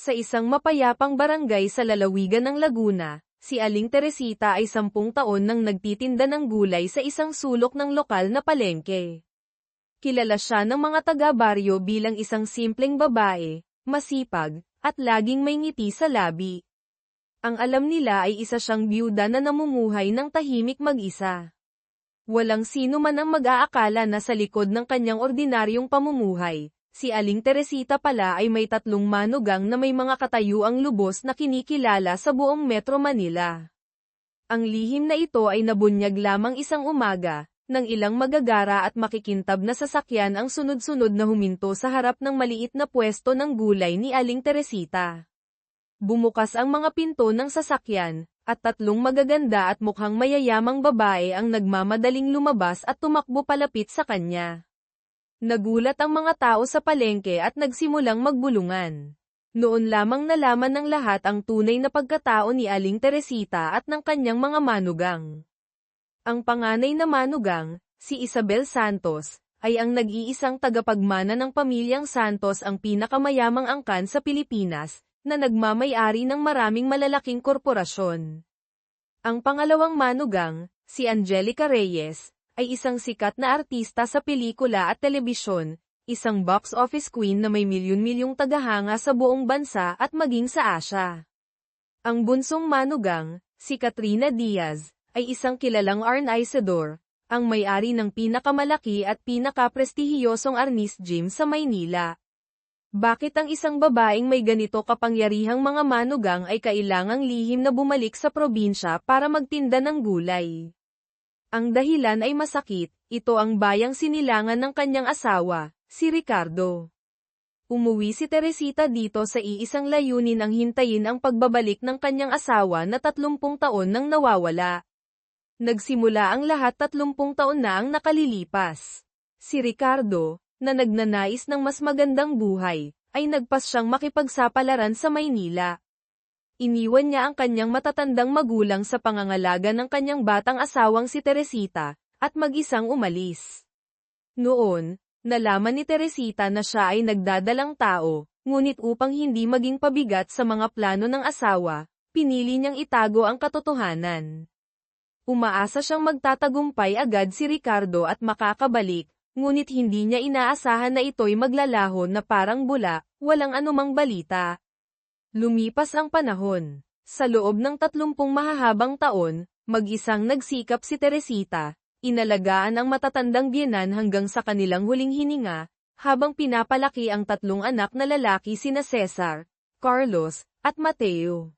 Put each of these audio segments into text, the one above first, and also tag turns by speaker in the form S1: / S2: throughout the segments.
S1: Sa isang mapayapang barangay sa lalawigan ng Laguna, si Aling Teresita ay 10 taon nang nagtitinda ng gulay sa isang sulok ng lokal na palengke. Kilala siya ng mga taga-baryo bilang isang simpleng babae, masipag, at laging may ngiti sa labi. Ang alam nila ay isa siyang byuda na namumuhay ng tahimik mag-isa. Walang sino man ang mag-aakala na sa likod ng kanyang ordinaryong pamumuhay, si Aling Teresita pala ay may 3 manugang na may mga katayuang lubos na kinikilala sa buong Metro Manila. Ang lihim na ito ay nabunyag lamang isang umaga, nang ilang magagara at makikintab na sasakyan ang sunod-sunod na huminto sa harap ng maliit na pwesto ng gulay ni Aling Teresita. Bumukas ang mga pinto ng sasakyan, at 3 magaganda at mukhang mayayamang babae ang nagmamadaling lumabas at tumakbo palapit sa kanya. Nagulat ang mga tao sa palengke at nagsimulang magbulungan. Noon lamang nalaman ng lahat ang tunay na pagkatao ni Aling Teresita at ng kanyang mga manugang. Ang panganay na manugang, si Isabel Santos, ay ang nag-iisang tagapagmana ng pamilyang Santos, ang pinakamayamang angkan sa Pilipinas, na nagmamay-ari ng maraming malalaking korporasyon. Ang pangalawang manugang, si Angelica Reyes, ay isang sikat na artista sa pelikula at telebisyon, isang box office queen na may milyon-milyong tagahanga sa buong bansa at maging sa Asia. Ang bunsong manugang, si Katrina Diaz, ay isang kilalang organisador, ang may-ari ng pinakamalaki at pinakaprestihiyosong Arnis Gym sa Maynila. Bakit ang isang babaeng may ganito kapangyarihang mga manugang ay kailangang lihim na bumalik sa probinsya para magtinda ng gulay? Ang dahilan ay masakit, ito ang bayang sinilangan ng kanyang asawa, si Ricardo. Umuwi si Teresita dito sa iisang layunin ang hintayin ang pagbabalik ng kanyang asawa na 30 taon nang nawawala. Nagsimula ang lahat 30 taon na ang nakalilipas. Si Ricardo, na nagnanais ng mas magandang buhay, ay nagpas siyang makipagsapalaran sa Maynila. Iniwan niya ang kanyang matatandang magulang sa pangangalaga ng kanyang batang asawang si Teresita, at mag-isang umalis. Noon, nalaman ni Teresita na siya ay nagdadalang tao, ngunit upang hindi maging pabigat sa mga plano ng asawa, pinili niyang itago ang katotohanan. Umaasa siyang magtatagumpay agad si Ricardo at makakabalik, ngunit hindi niya inaasahan na ito'y maglalaho na parang bula, walang anumang balita. Lumipas ang panahon. Sa loob ng 30 mahahabang taon, mag-isang nagsikap si Teresita, inalagaan ang matatandang biyenan hanggang sa kanilang huling hininga, habang pinapalaki ang 3 anak na lalaki sina Cesar, Carlos, at Mateo.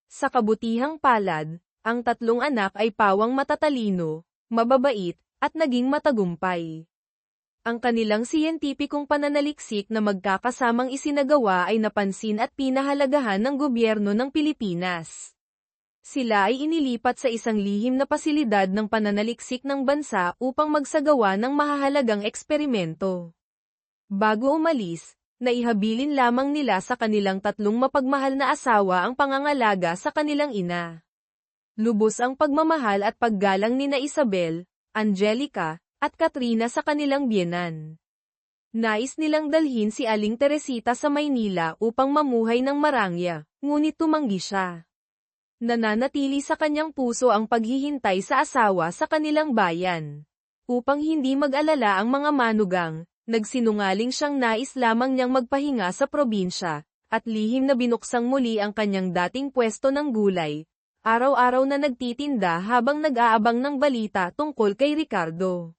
S1: Sa kabutihang palad, ang 3 anak ay pawang matatalino, mababait, at naging matagumpay. Ang kanilang siyentipikong pananaliksik na magkakasamang isinagawa ay napansin at pinahalagahan ng gobyerno ng Pilipinas. Sila ay inilipat sa isang lihim na pasilidad ng pananaliksik ng bansa upang magsagawa ng mahahalagang eksperimento. Bago umalis, naihabilin lamang nila sa kanilang 3 mapagmahal na asawa ang pangangalaga sa kanilang ina. Lubos ang pagmamahal at paggalang nina Isabel, Angelica, at Katrina sa kanilang biyenan. Nais nilang dalhin si Aling Teresita sa Maynila upang mamuhay ng marangya, ngunit tumanggi siya. Nananatili sa kanyang puso ang paghihintay sa asawa sa kanilang bayan. Upang hindi mag-alala ang mga manugang, nagsinungaling siyang nais lamang niyang magpahinga sa probinsya, at lihim na binuksang muli ang kanyang dating pwesto ng gulay, araw-araw na nagtitinda habang nag-aabang ng balita tungkol kay Ricardo.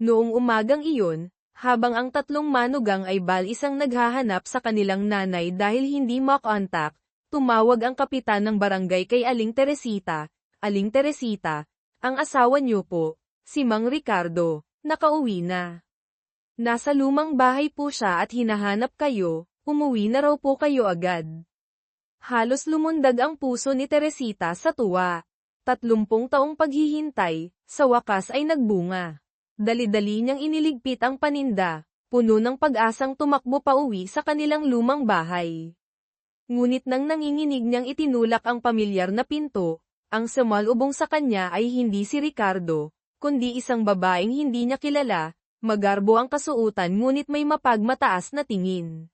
S1: Noong umagang iyon, habang ang 3 manugang ay bal-isang naghahanap sa kanilang nanay dahil hindi makontak, tumawag ang kapitan ng barangay kay Aling Teresita. Aling Teresita, ang asawa niyo po, si Mang Ricardo, nakauwi na. Nasa lumang bahay po siya at hinahanap kayo, umuwi na raw po kayo agad. Halos lumundag ang puso ni Teresita sa tuwa. 30 taong paghihintay, sa wakas ay nagbunga. Dali-dali niyang iniligpit ang paninda, puno ng pag-asang tumakbo pa uwi sa kanilang lumang bahay. Ngunit nang nanginginig niyang itinulak ang pamilyar na pinto, ang sumalubong sa kanya ay hindi si Ricardo, kundi isang babaeng hindi niya kilala, magarbo ang kasuotan ngunit may mapagmataas na tingin.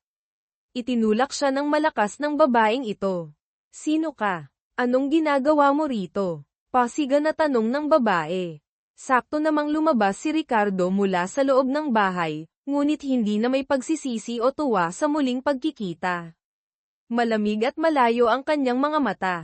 S1: Itinulak siya ng malakas ng babaeng ito. Sino ka? Anong ginagawa mo rito? Pasiga na tanong ng babae. Sakto namang lumabas si Ricardo mula sa loob ng bahay, ngunit hindi na may pagsisisi o tuwa sa muling pagkikita. Malamig at malayo ang kanyang mga mata.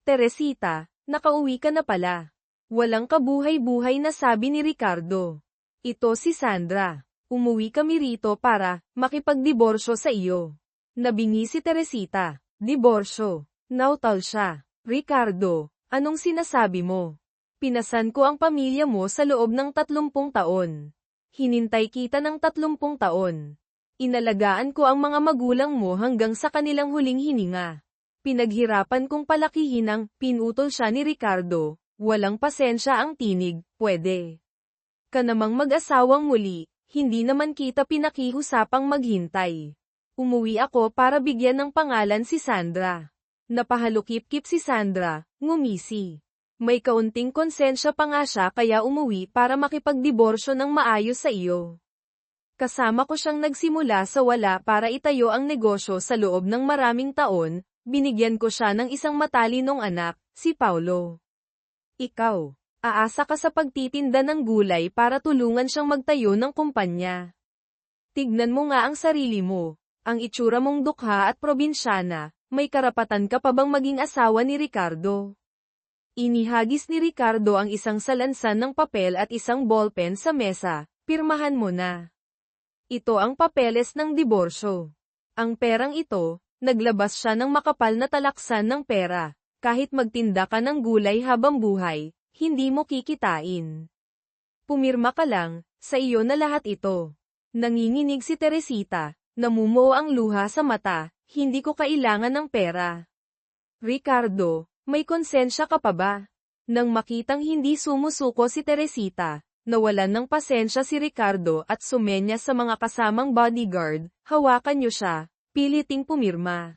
S1: Teresita, nakauwi ka na pala. Walang kabuhay-buhay na sabi ni Ricardo. Ito si Sandra. Umuwi kami rito para makipagdiborsyo sa iyo. Nabingi si Teresita. Diborsyo. Nautal siya. Ricardo, anong sinasabi mo? Pinasan ko ang pamilya mo sa loob ng 30 taon. Hinintay kita ng 30 taon. Inalagaan ko ang mga magulang mo hanggang sa kanilang huling hininga. Pinaghirapan kong palakihin ang pinutol siya ni Ricardo. Walang pasensya ang tinig, pwede ka namang mag-asawang muli, hindi naman kita pinakihusapang maghintay. Umuwi ako para bigyan ng pangalan si Sandra. Napahalukip-kip si Sandra, ngumisi. May kaunting konsensya pa nga siya kaya umuwi para makipagdiborsyo ng maayos sa iyo. Kasama ko siyang nagsimula sa wala para itayo ang negosyo sa loob ng maraming taon, binigyan ko siya ng isang matalinong anak, si Paulo. Ikaw, aasa ka sa pagtitinda ng gulay para tulungan siyang magtayo ng kumpanya. Tignan mo nga ang sarili mo, ang itsura mong dukha at probinsyana, may karapatan ka pa bang maging asawa ni Ricardo? Inihagis ni Ricardo ang isang salansan ng papel at isang ballpen sa mesa, pirmahan mo na. Ito ang papeles ng diborsyo. Ang perang ito, naglabas siya ng makapal na talaksan ng pera, kahit magtinda ka ng gulay habang buhay, hindi mo kikitain. Pumirma ka lang, sa iyo na lahat ito. Nanginginig si Teresita, namumuo ang luha sa mata, hindi ko kailangan ng pera. Ricardo, may konsensya ka pa ba? Nang makitang hindi sumusuko si Teresita, nawalan ng pasensya si Ricardo at sumenya sa mga kasamang bodyguard, hawakan niyo siya, piliting pumirma.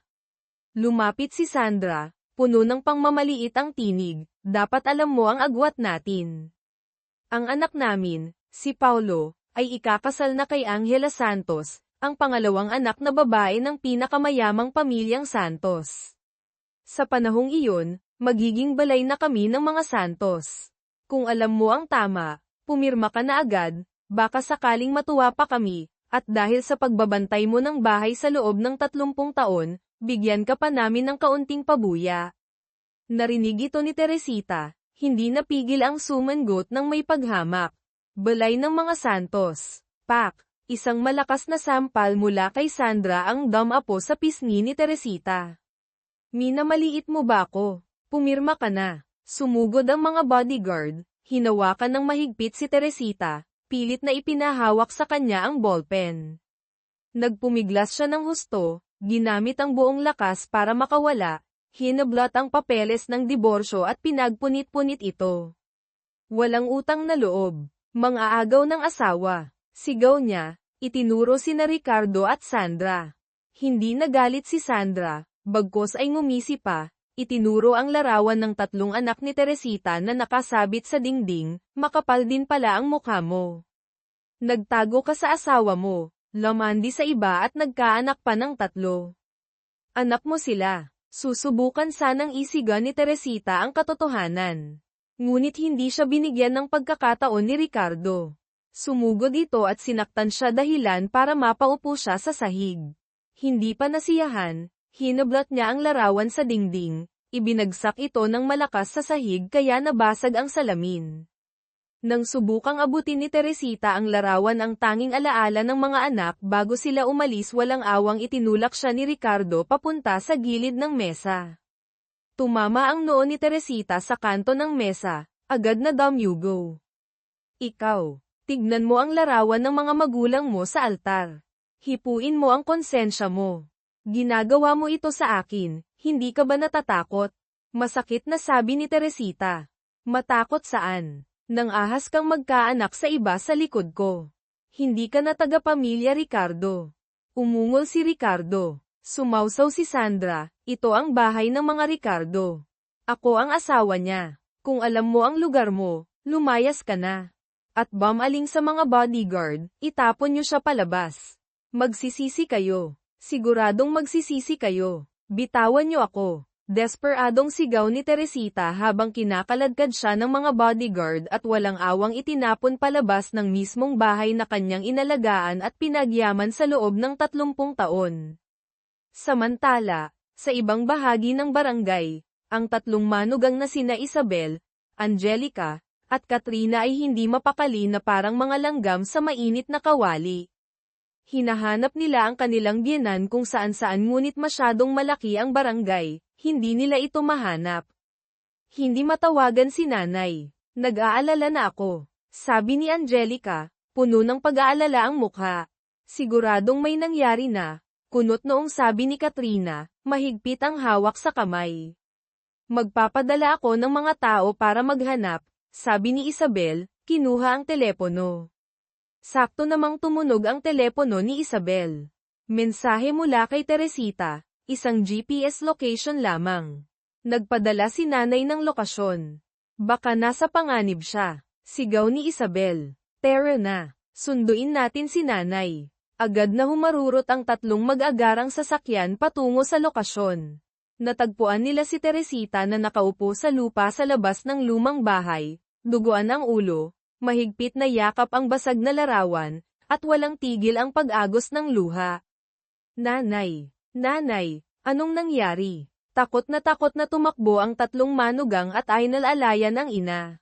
S1: Lumapit si Sandra, puno ng pangmamaliit ang tinig, dapat alam mo ang agwat natin. Ang anak namin, si Paulo, ay ikakasal na kay Angela Santos, ang pangalawang anak na babae ng pinakamayamang pamilyang Santos. Sa panahong iyon, magiging balay na kami ng mga Santos. Kung alam mo ang tama, pumirma ka na agad, baka sakaling matuwa pa kami, at dahil sa pagbabantay mo ng bahay sa loob ng 30 taon, bigyan ka pa namin ng kaunting pabuya. Narinig ito ni Teresita, hindi napigil ang sumangot ng may paghamak. Balay ng mga Santos. Pak! Isang malakas na sampal mula kay Sandra ang damapo sa pisngi ni Teresita. Minamaliit mo ba ako? Pumirma ka na. Sumugod ang mga bodyguard, hinawakan ng mahigpit si Teresita, pilit na ipinahawak sa kanya ang ballpen. Nagpumiglas siya ng husto, ginamit ang buong lakas para makawala, hinablot ang papeles ng diborsyo at pinagpunit-punit ito. Walang utang na loob, mang-aagaw ng asawa, sigaw niya, itinuro sina Ricardo at Sandra. Hindi nagalit si Sandra. Bagkos ay ngumisi pa, itinuro ang larawan ng 3 anak ni Teresita na nakasabit sa dingding, makapal din pala ang mukha mo. Nagtago ka sa asawa mo, lamandi sa iba at nagkaanak pa ng 3. Anak mo sila. Susubukan sanang isiga ni Teresita ang katotohanan. Ngunit hindi siya binigyan ng pagkakataon ni Ricardo. Sumugod ito at sinaktan siya dahilan para mapaupo siya sa sahig. Hindi pa nasiyahan. Hinablot niya ang larawan sa dingding, ibinagsak ito ng malakas sa sahig kaya nabasag ang salamin. Nang subukang abutin ni Teresita ang larawan ang tanging alaala ng mga anak bago sila umalis walang awang itinulak siya ni Ricardo papunta sa gilid ng mesa. Tumama ang noo ni Teresita sa kanto ng mesa, agad na damyugo. Ikaw, tignan mo ang larawan ng mga magulang mo sa altar. Hipuin mo ang konsensya mo. Ginagawa mo ito sa akin, hindi ka ba natatakot? Masakit na sabi ni Teresita. Matakot saan? Nang ahas kang magkaanak sa iba sa likod ko. Hindi ka na taga-pamilya Ricardo. Umungol si Ricardo. Sumawsaw si Sandra, ito ang bahay ng mga Ricardo. Ako ang asawa niya. Kung alam mo ang lugar mo, lumayas ka na. At bumaling sa mga bodyguard, itapon niyo siya palabas. Magsisisi kayo. Siguradong magsisisi kayo. Bitawan niyo ako. Desperadong sigaw ni Teresita habang kinakaladkad siya ng mga bodyguard at walang awang itinapon palabas ng mismong bahay na kanyang inalagaan at pinagyaman sa loob ng 30 taon. Samantala, sa ibang bahagi ng barangay, ang tatlong manugang na sina Isabel, Angelica, at Katrina ay hindi mapakali na parang mga langgam sa mainit na kawali. Hinahanap nila ang kanilang biyenan kung saan-saan ngunit masyadong malaki ang barangay, hindi nila ito mahanap. Hindi matawagan si nanay. Nag-aalala na ako. Sabi ni Angelica, puno ng pag-aalala ang mukha. Siguradong may nangyari na. Kunot noong sabi ni Katrina, mahigpit ang hawak sa kamay. Magpapadala ako ng mga tao para maghanap, sabi ni Isabel, kinuha ang telepono. Sakto namang tumunog ang telepono ni Isabel. Mensahe mula kay Teresita, isang GPS location lamang. Nagpadala si nanay ng lokasyon. Baka nasa panganib siya. Sigaw ni Isabel. Tara na. Sunduin natin si nanay. Agad na humarurot ang tatlong mag-agarang sasakyan patungo sa lokasyon. Natagpuan nila si Teresita na nakaupo sa lupa sa labas ng lumang bahay, duguan ang ulo, mahigpit na yakap ang basag na larawan, at walang tigil ang pag-agos ng luha. Nanay! Nanay! Anong nangyari? Takot na tumakbo ang tatlong manugang at ay nalalayan ang ina.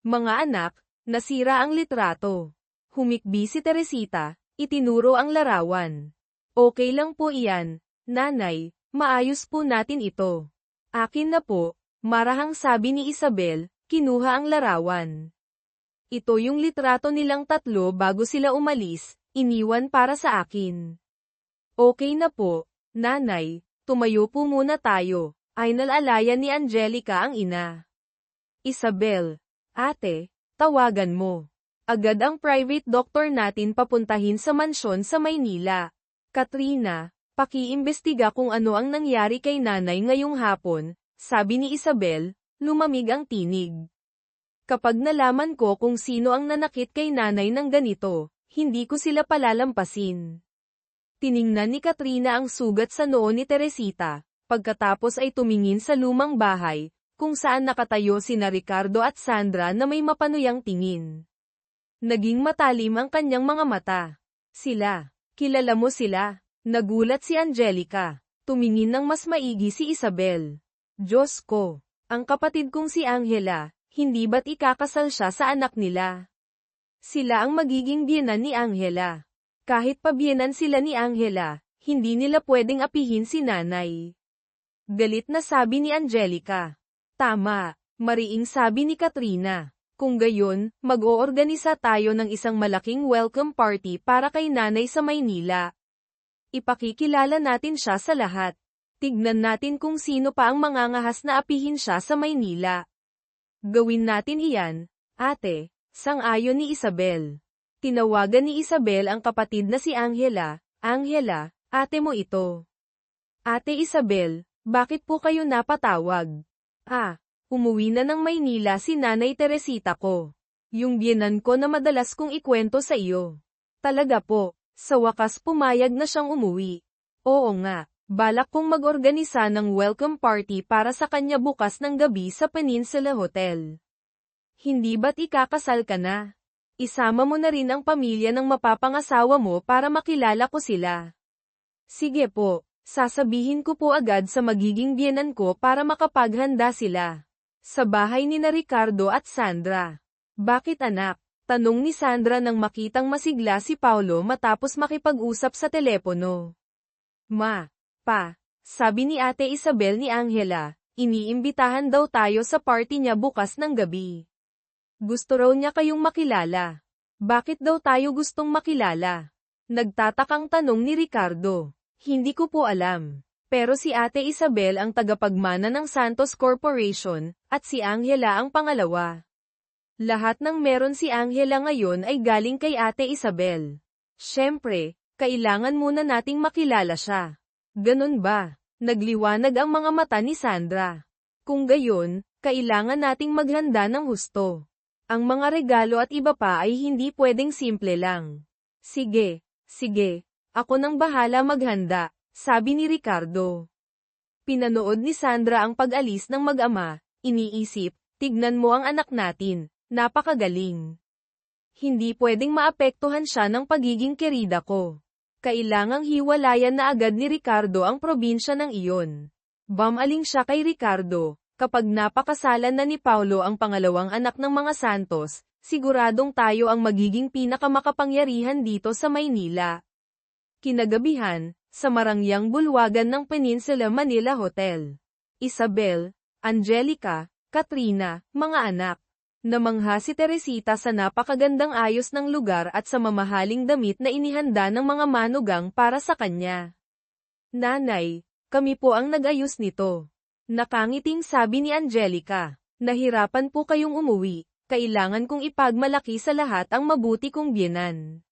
S1: Mga anak, nasira ang litrato. Humikbi si Teresita, itinuro ang larawan. Okay lang po iyan, nanay, maayos po natin ito. Akin na po, marahang sabi ni Isabel, kinuha ang larawan. Ito yung litrato nilang tatlo bago sila umalis, iniwan para sa akin. Okay na po, nanay, tumayo po muna tayo, ay nalalayan ni Angelica ang ina. Isabel, ate, tawagan mo. Agad ang private doctor natin papuntahin sa mansyon sa Maynila. Katrina, pakiimbestiga kung ano ang nangyari kay nanay ngayong hapon, sabi ni Isabel, lumamig ang tinig. Kapag nalaman ko kung sino ang nanakit kay nanay ng ganito, hindi ko sila palalampasin. Tiningnan ni Katrina ang sugat sa noo ni Teresita, pagkatapos ay tumingin sa lumang bahay, kung saan nakatayo sina Ricardo at Sandra na may mapanuyang tingin. Naging matalim ang kanyang mga mata. Sila, kilala mo sila? Nagulat si Angelica. Tumingin ng mas maigi si Isabel. Diyos ko, ang kapatid kong si Angela, hindi ba't ikakasal siya sa anak nila? Sila ang magiging biyenan ni Angela. Kahit pabiyenan sila ni Angela, hindi nila pwedeng apihin si nanay. Galit na sabi ni Angelica. Tama, mariing sabi ni Katrina. Kung gayon, mag-oorganisa tayo ng isang malaking welcome party para kay nanay sa Maynila. Ipakikilala natin siya sa lahat. Tignan natin kung sino pa ang mangangahas na apihin siya sa Maynila. Gawin natin iyan, ate, sang-ayon ni Isabel. Tinawagan ni Isabel ang kapatid na si Angela. Angela, ate mo ito. Ate Isabel, bakit po kayo napatawag? Umuwi na ng Maynila si Nanay Teresita ko. Yung biyenan ko na madalas kong ikwento sa iyo. Talaga po, sa wakas pumayag na siyang umuwi. Oo nga, balak kong mag-organisa ng welcome party para sa kanya bukas ng gabi sa Peninsula Hotel. Hindi ba't ikakasal ka na? Isama mo na rin ang pamilya ng mapapangasawa mo para makilala ko sila. Sige po, sasabihin ko po agad sa magiging biyenan ko para makapaghanda sila. Sa bahay ni na Ricardo at Sandra. Bakit anak? Tanong ni Sandra nang makitang masigla si Paulo matapos makipag-usap sa telepono. Ma, pa, sabi ni Ate Isabel ni Angela, iniimbitahan daw tayo sa party niya bukas ng gabi. Gusto raw niya kayong makilala. Bakit daw tayo gustong makilala? Nagtatakang tanong ni Ricardo. Hindi ko po alam. Pero si Ate Isabel ang tagapagmana ng Santos Corporation, at si Angela ang pangalawa. Lahat ng meron si Angela ngayon ay galing kay Ate Isabel. Siyempre, kailangan muna nating makilala siya. Ganun ba? Nagliwanag ang mga mata ni Sandra. Kung gayon, kailangan nating maghanda ng husto. Ang mga regalo at iba pa ay hindi pwedeng simple lang. Sige, Ako nang bahala maghanda, sabi ni Ricardo. Pinanood ni Sandra ang pag-alis ng mag-ama, iniisip, tignan mo ang anak natin, napakagaling. Hindi pwedeng maapektuhan siya ng pagiging kerida ko. Kailangang hiwalayan na agad ni Ricardo ang probinsya ng iyon. Bumaling siya kay Ricardo, kapag napakasalan na ni Paulo ang pangalawang anak ng mga Santos, siguradong tayo ang magiging pinakamakapangyarihan dito sa Maynila. Kinagabihan, sa marangyang bulwagan ng Peninsula Manila Hotel. Isabel, Angelica, Katrina, mga anak. Namangha si Teresita sa napakagandang ayos ng lugar at sa mamahaling damit na inihanda ng mga manugang para sa kanya. Nanay, kami po ang nag-ayos nito. Nakangiting sabi ni Angelica. Nahirapan po kayong umuwi, kailangan kong ipagmalaki sa lahat ang mabuti kong biyenan.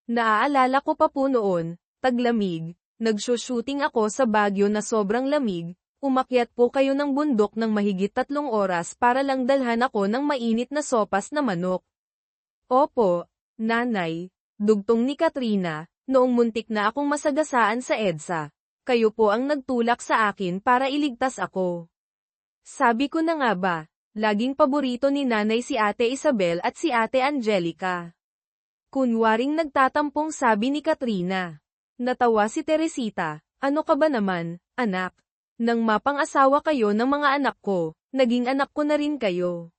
S1: Naaalala ko pa po noon, taglamig, nagsushooting ako sa Baguio na sobrang lamig, umakyat po kayo ng bundok ng mahigit 3 oras para lang dalhan ako ng mainit na sopas na manok. Opo, nanay, dugtong ni Katrina, noong muntik na akong masagasaan sa EDSA. Kayo po ang nagtulak sa akin para iligtas ako. Sabi ko na nga ba, laging paborito ni nanay si Ate Isabel at si Ate Angelica. Kunwaring nagtatampong sabi ni Katrina. Natawa si Teresita, ano ka ba naman, anak? Nang mapang-asawa kayo ng mga anak ko, naging anak ko na rin kayo.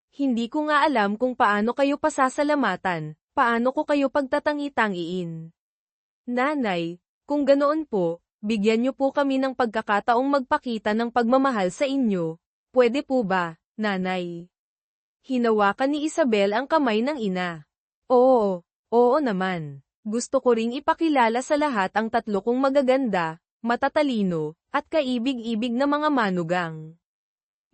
S1: Hindi ko nga alam kung paano kayo pasasalamatan, paano ko kayo pagtatangi-tangiin. Nanay, kung ganoon po, bigyan niyo po kami ng pagkakataong magpakita ng pagmamahal sa inyo. Pwede po ba, nanay? Hinawakan ni Isabel ang kamay ng ina. Oo naman. Gusto ko ring ipakilala sa lahat ang 3 kong magaganda, matatalino, at kaibig-ibig na mga manugang.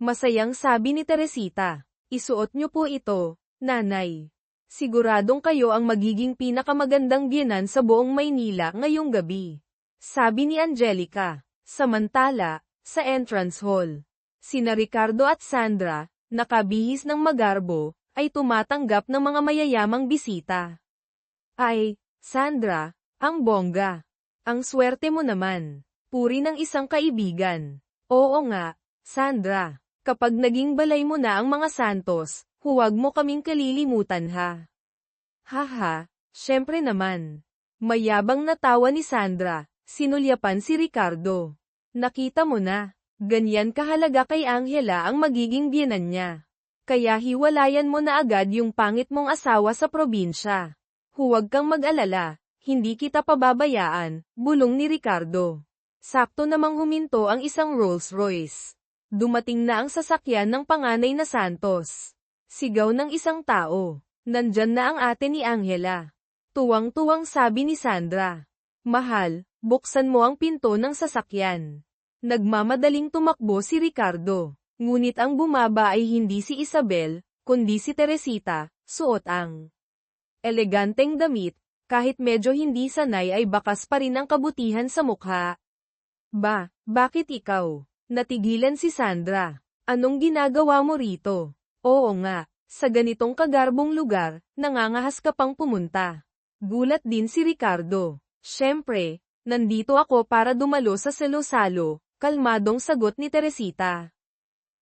S1: Masayang sabi ni Teresita. Isuot niyo po ito, nanay. Siguradong kayo ang magiging pinakamagandang biyenan sa buong Maynila ngayong gabi. Sabi ni Angelica. Samantala, sa entrance hall, sina Ricardo at Sandra, nakabihis ng magarbo, ay tumatanggap ng mga mayayamang bisita. Ay, Sandra, ang bongga. Ang swerte mo naman. Puri ng isang kaibigan. Oo nga, Sandra. Kapag naging balay mo na ang mga Santos, huwag mo kaming kalilimutan ha. Haha, syempre naman. Mayabang na tawa ni Sandra, sinulyapan si Ricardo. Nakita mo na, ganyan kahalaga kay Angela ang magiging biyenan niya. Kaya hiwalayan mo na agad yung pangit mong asawa sa probinsya. Huwag kang mag-alala, hindi kita pababayaan, bulong ni Ricardo. Sakto namang huminto ang isang Rolls Royce. Dumating na ang sasakyan ng panganay na Santos. Sigaw ng isang tao. Nandyan na ang ate ni Angela. Tuwang-tuwang sabi ni Sandra. Mahal, buksan mo ang pinto ng sasakyan. Nagmamadaling tumakbo si Ricardo. Ngunit ang bumaba ay hindi si Isabel, kundi si Teresita, suot ang eleganteng damit, kahit medyo hindi sanay ay bakas pa rin ang kabutihan sa mukha. Bakit ikaw? Natigilan si Sandra. Anong ginagawa mo rito? Oo nga, sa ganitong kagarbong lugar, nangangahas ka pang pumunta. Gulat din si Ricardo. Siyempre, nandito ako para dumalo sa salo-salo, kalmadong sagot ni Teresita.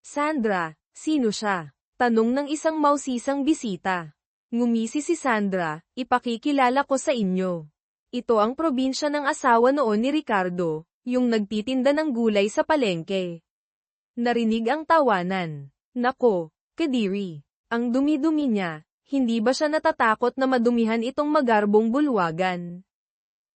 S1: Sandra, sino siya? Tanong ng isang mausisang bisita. Ngumisi si Sandra, ipakikilala ko sa inyo. Ito ang probinsya ng asawa noon ni Ricardo, yung nagtitinda ng gulay sa palengke. Narinig ang tawanan. Nako, Kadiri, ang dumi-dumi niya, hindi ba siya natatakot na madumihan itong magarbong bulwagan?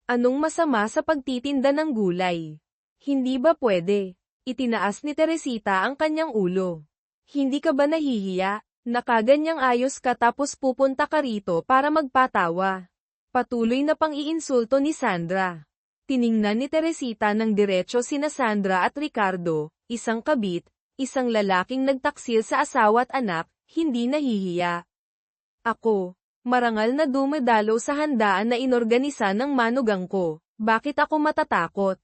S1: Anong masama sa pagtitinda ng gulay? Hindi ba pwede? Itinaas ni Teresita ang kanyang ulo. Hindi ka ba nahihiya? Nakaganyang ayos ka tapos pupunta ka rito para magpatawa. Patuloy na pang-iinsulto ni Sandra. Tiningnan ni Teresita ng diretso sina Sandra at Ricardo, isang kabit, isang lalaking nagtaksil sa asawa at anak, hindi nahihiya. Ako, marangal na dumadalo sa handaan na inorganisa ng manugang ko, bakit ako matatakot?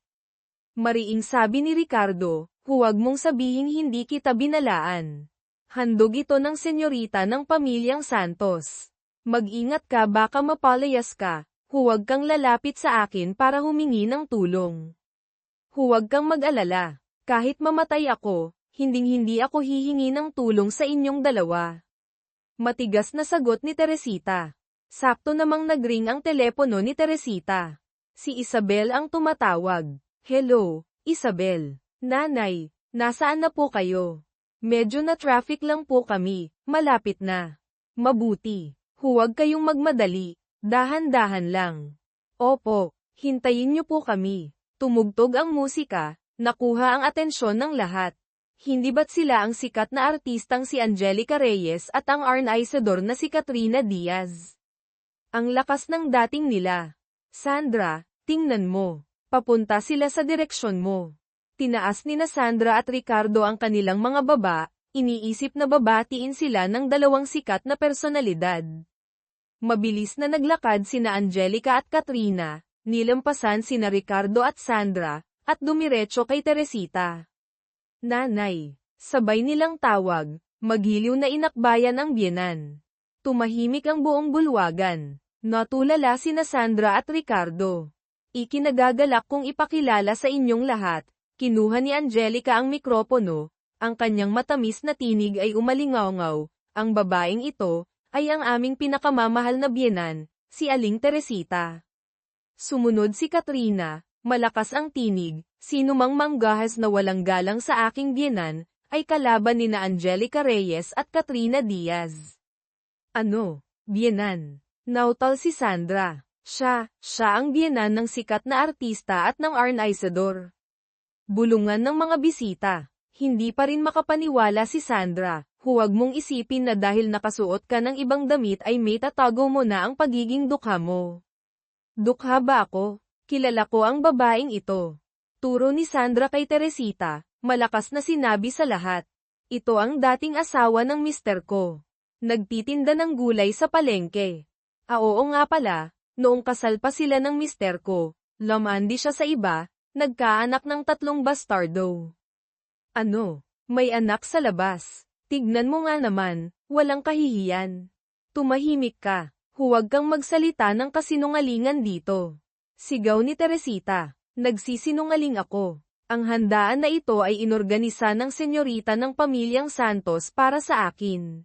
S1: Mariing sabi ni Ricardo, huwag mong sabihing hindi kita binalaan. Handog ito ng senyorita ng pamilyang Santos. Mag-ingat ka baka mapalayas ka, Huwag kang lalapit sa akin para humingi ng tulong. Huwag kang mag-alala. Kahit mamatay ako, hinding-hindi ako hihingi ng tulong sa inyong dalawa. Matigas na sagot ni Teresita. Sakto namang nagring ang telepono ni Teresita. Si Isabel ang tumatawag. Hello, Isabel. Nanay, nasaan na po kayo? Medyo na traffic lang po kami, malapit na. Mabuti. Huwag kayong magmadali. Dahan-dahan lang. Opo, hintayin niyo po kami. Tumugtog ang musika, nakuha ang atensyon ng lahat. Hindi ba't sila ang sikat na artistang si Angelica Reyes at ang Arnaizador na si Katrina Diaz? Ang lakas ng dating nila. Sandra, tingnan mo. Papunta sila sa direksyon mo. Tinaas ni na Sandra at Ricardo ang kanilang mga baba, iniisip na babatiin sila ng dalawang sikat na personalidad. Mabilis na naglakad sina Angelica at Katrina, nilampasan sina Ricardo at Sandra, at dumiretso kay Teresita. Nanay, sabay nilang tawag, maghiliw na inakbayan ang biyenan. Tumahimik ang buong bulwagan. Natulala sina Sandra at Ricardo. Ikinagagalak kong ipakilala sa inyong lahat, kinuha ni Angelica ang mikropono, ang kanyang matamis na tinig ay umalingaw-ngaw, ang babaeng ito, ay ang aming pinakamamahal na biyenan, si Aling Teresita. Sumunod si Katrina, malakas ang tinig, sino mang manggahas na walang galang sa aking biyenan, ay kalaban ni na Angelica Reyes at Katrina Diaz. Ano? Biyenan? Nautal si Sandra. Siya ang biyenan ng sikat na artista at ng Arnaizador. Bulungan ng mga bisita. Hindi pa rin makapaniwala si Sandra. Huwag mong isipin na dahil nakasuot ka ng ibang damit ay may tatago mo na ang pagiging dukha mo. Dukha ba ako? Kilala ko ang babaeng ito. Turo ni Sandra kay Teresita, malakas na sinabi sa lahat. Ito ang dating asawa ng mister ko. Nagtitinda ng gulay sa palengke. Oo nga pala, noong kasal pa sila ng mister ko, lamandi siya sa iba, nagkaanak ng 3 bastardo. Ano? May anak sa labas. Tignan mo nga naman, walang kahihiyan. Tumahimik ka, huwag kang magsalita ng kasinungalingan dito. Sigaw ni Teresita, nagsisinungaling ako. Ang handaan na ito ay inorganisa ng senyorita ng pamilyang Santos para sa akin.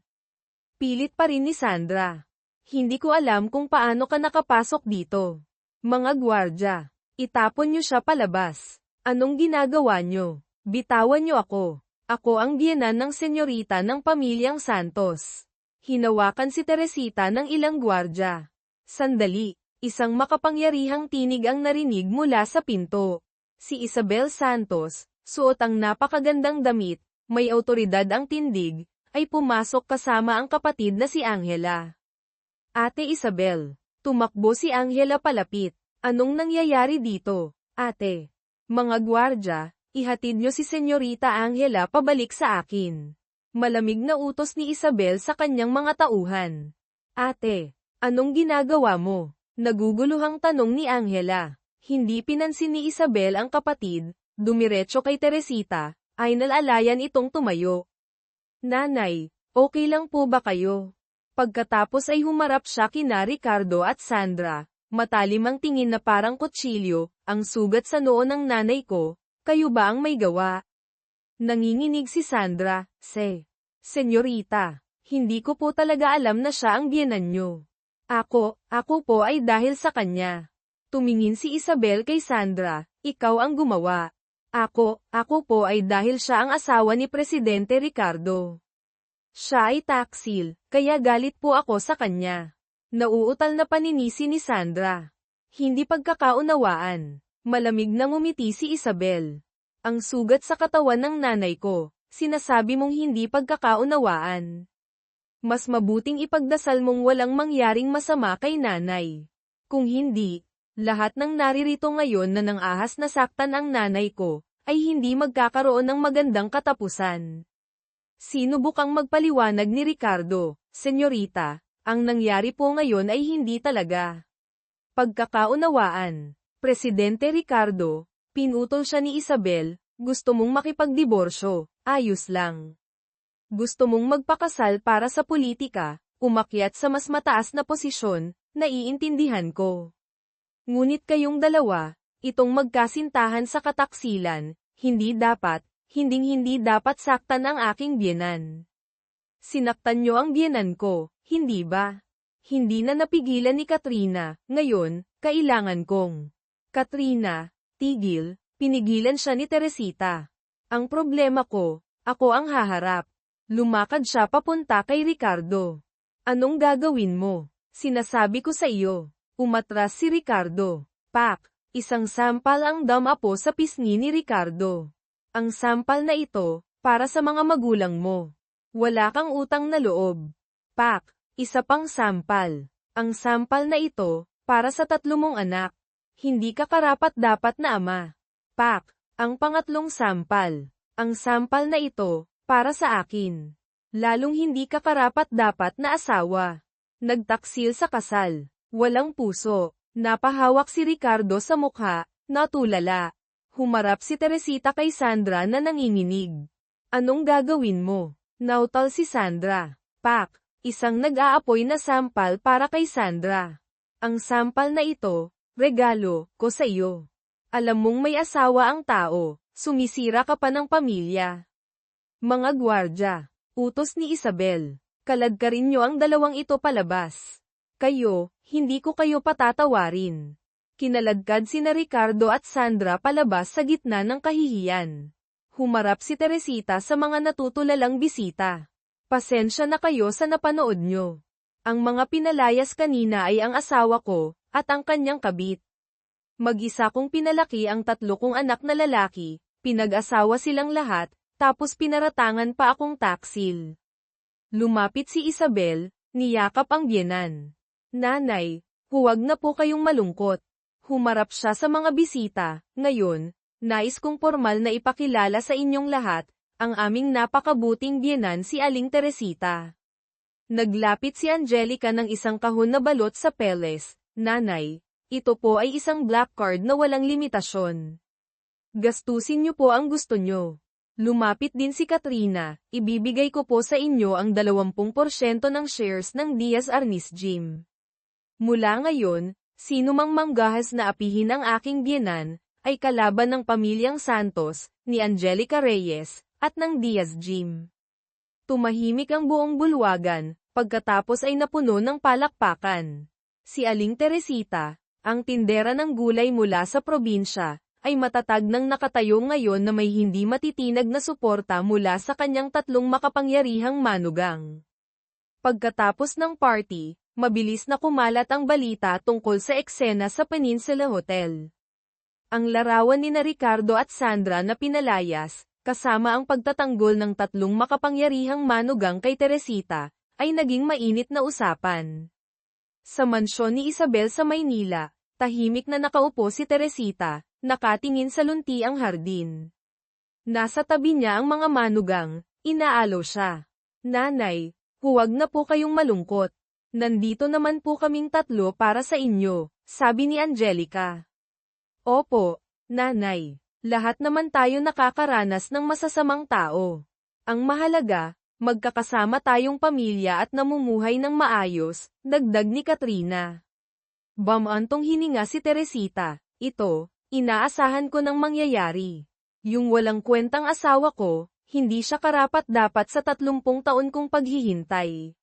S1: Pilit pa rin ni Sandra. Hindi ko alam kung paano ka nakapasok dito. Mga gwardya, itapon niyo siya palabas. Anong ginagawa niyo? Bitawan niyo ako. Ako ang biyenan ng senyorita ng pamilyang Santos. Hinawakan si Teresita ng ilang gwardya. Sandali, isang makapangyarihang tinig ang narinig mula sa pinto. Si Isabel Santos, suot ang napakagandang damit, may awtoridad ang tindig, ay pumasok kasama ang kapatid na si Angela. Ate Isabel, tumakbo si Angela palapit. Anong nangyayari dito, ate? Mga gwardya, ihatid niyo si Senyorita Angela pabalik sa akin. Malamig na utos ni Isabel sa kanyang mga tauhan. Ate, anong ginagawa mo? Naguguluhang tanong ni Angela. Hindi pinansin ni Isabel ang kapatid, dumiretso kay Teresita, ay nalalayan itong tumayo. Nanay, okay lang po ba kayo? Pagkatapos ay humarap siya kina Ricardo at Sandra, matalim ang tingin na parang kutsilyo, ang sugat sa noo ng nanay ko. Kayo ba ang may gawa? Nanginginig si Sandra, Senyorita, hindi ko po talaga alam na siya ang biyenan niyo. Ako po ay dahil sa kanya. Tumingin si Isabel kay Sandra, ikaw ang gumawa. Ako po ay dahil siya ang asawa ni Presidente Ricardo. Siya ay taksil, kaya galit po ako sa kanya. Nauutal na paninisi ni Sandra. Hindi pagkakaunawaan. Malamig na ngumiti si Isabel. Ang sugat sa katawan ng nanay ko, sinasabi mong hindi pagkakaunawaan. Mas mabuting ipagdasal mong walang mangyaring masama kay nanay. Kung hindi, lahat ng naririto ngayon na nang ahas na saktan ang nanay ko, ay hindi magkakaroon ng magandang katapusan. Sinubukang magpaliwanag ni Ricardo, Senyorita, ang nangyari po ngayon ay hindi talaga pagkakaunawaan. Presidente Ricardo, pinutol siya ni Isabel, gusto mong makipagdiborsyo, ayos lang. Gusto mong magpakasal para sa politika, umakyat sa mas mataas na posisyon, naiintindihan ko. Ngunit kayong dalawa, itong magkasintahan sa kataksilan, hindi dapat saktan ang aking biyenan. Sinaktan niyo ang biyenan ko, hindi ba? Hindi na napigilan ni Katrina, ngayon, kailangan kong. Katrina, tigil, pinigilan siya ni Teresita. Ang problema ko, ako ang haharap. Lumakad siya papunta kay Ricardo. Anong gagawin mo? Sinasabi ko sa iyo. Umatras si Ricardo. Pak! Isang sampal ang damapo sa pisngi ni Ricardo. Ang sampal na ito, para sa mga magulang mo. Wala kang utang na loob. Pak! Isa pang sampal. Ang sampal na ito, para sa 3 mong anak. Hindi ka karapat-dapat na ama. Pak! Ang pangatlong sampal. Ang sampal na ito, para sa akin. Lalong hindi ka karapat-dapat na asawa. Nagtaksil sa kasal. Walang puso. Napahawak si Ricardo sa mukha, natulala. Humarap si Teresita kay Sandra na nanginginig. Anong gagawin mo? Nautal si Sandra. Pak! Isang nag-aapoy na sampal para kay Sandra. Ang sampal na ito, regalo ko sa iyo. Alam mong may asawa ang tao, sumisira ka pa ng pamilya. Mga gwardya, utos ni Isabel. Kaladkarin niyo ang dalawang ito palabas. Kayo, hindi ko kayo patatawarin. Kinaladkad sina Ricardo at Sandra palabas sa gitna ng kahihiyan. Humarap si Teresita sa mga natutulalang bisita. Pasensya na kayo sa napanood nyo. Ang mga pinalayas kanina ay ang asawa ko, at ang kanyang kabit. Mag-isa kong pinalaki ang 3 kong anak na lalaki, pinag-asawa silang lahat, tapos pinaratangan pa akong taksil. Lumapit si Isabel, niyakap ang biyenan. Nanay, huwag na po kayong malungkot. Humarap siya sa mga bisita. Ngayon, nais kong formal na ipakilala sa inyong lahat, ang aming napakabuting biyenan si Aling Teresita. Naglapit si Angelica ng isang kahon na balot sa peles. Nanay, ito po ay isang black card na walang limitasyon. Gastusin niyo po ang gusto niyo. Lumapit din si Katrina, ibibigay ko po sa inyo ang 20% ng shares ng Diaz Arnis Gym. Mula ngayon, sino mang manggahas na apihin ang aking biyenan, ay kalaban ng pamilyang Santos, ni Angelica Reyes, at ng Diaz Gym. Tumahimik ang buong bulwagan, pagkatapos ay napuno ng palakpakan. Si Aling Teresita, ang tindera ng gulay mula sa probinsya, ay matatag nang nakatayo ngayon na may hindi matitinag na suporta mula sa kanyang 3 makapangyarihang manugang. Pagkatapos ng party, mabilis na kumalat ang balita tungkol sa eksena sa Peninsula Hotel. Ang larawan ni Ricardo at Sandra na pinalayas, kasama ang pagtatanggol ng 3 makapangyarihang manugang kay Teresita, ay naging mainit na usapan. Sa mansyon ni Isabel sa Maynila, tahimik na nakaupo si Teresita, nakatingin sa lunti ang hardin. Nasa tabi niya ang mga manugang, inaalo siya. Nanay, huwag na po kayong malungkot. Nandito naman po kaming 3 para sa inyo, sabi ni Angelica. Opo, nanay. Lahat naman tayo nakakaranas ng masasamang tao. Ang mahalaga, magkakasama tayong pamilya at namumuhay ng maayos, dagdag ni Katrina. Bamantong hininga si Teresita. Ito, inaasahan ko nang mangyayari. Yung walang kwentang asawa ko, hindi siya karapat-dapat sa 30 taon kong paghihintay.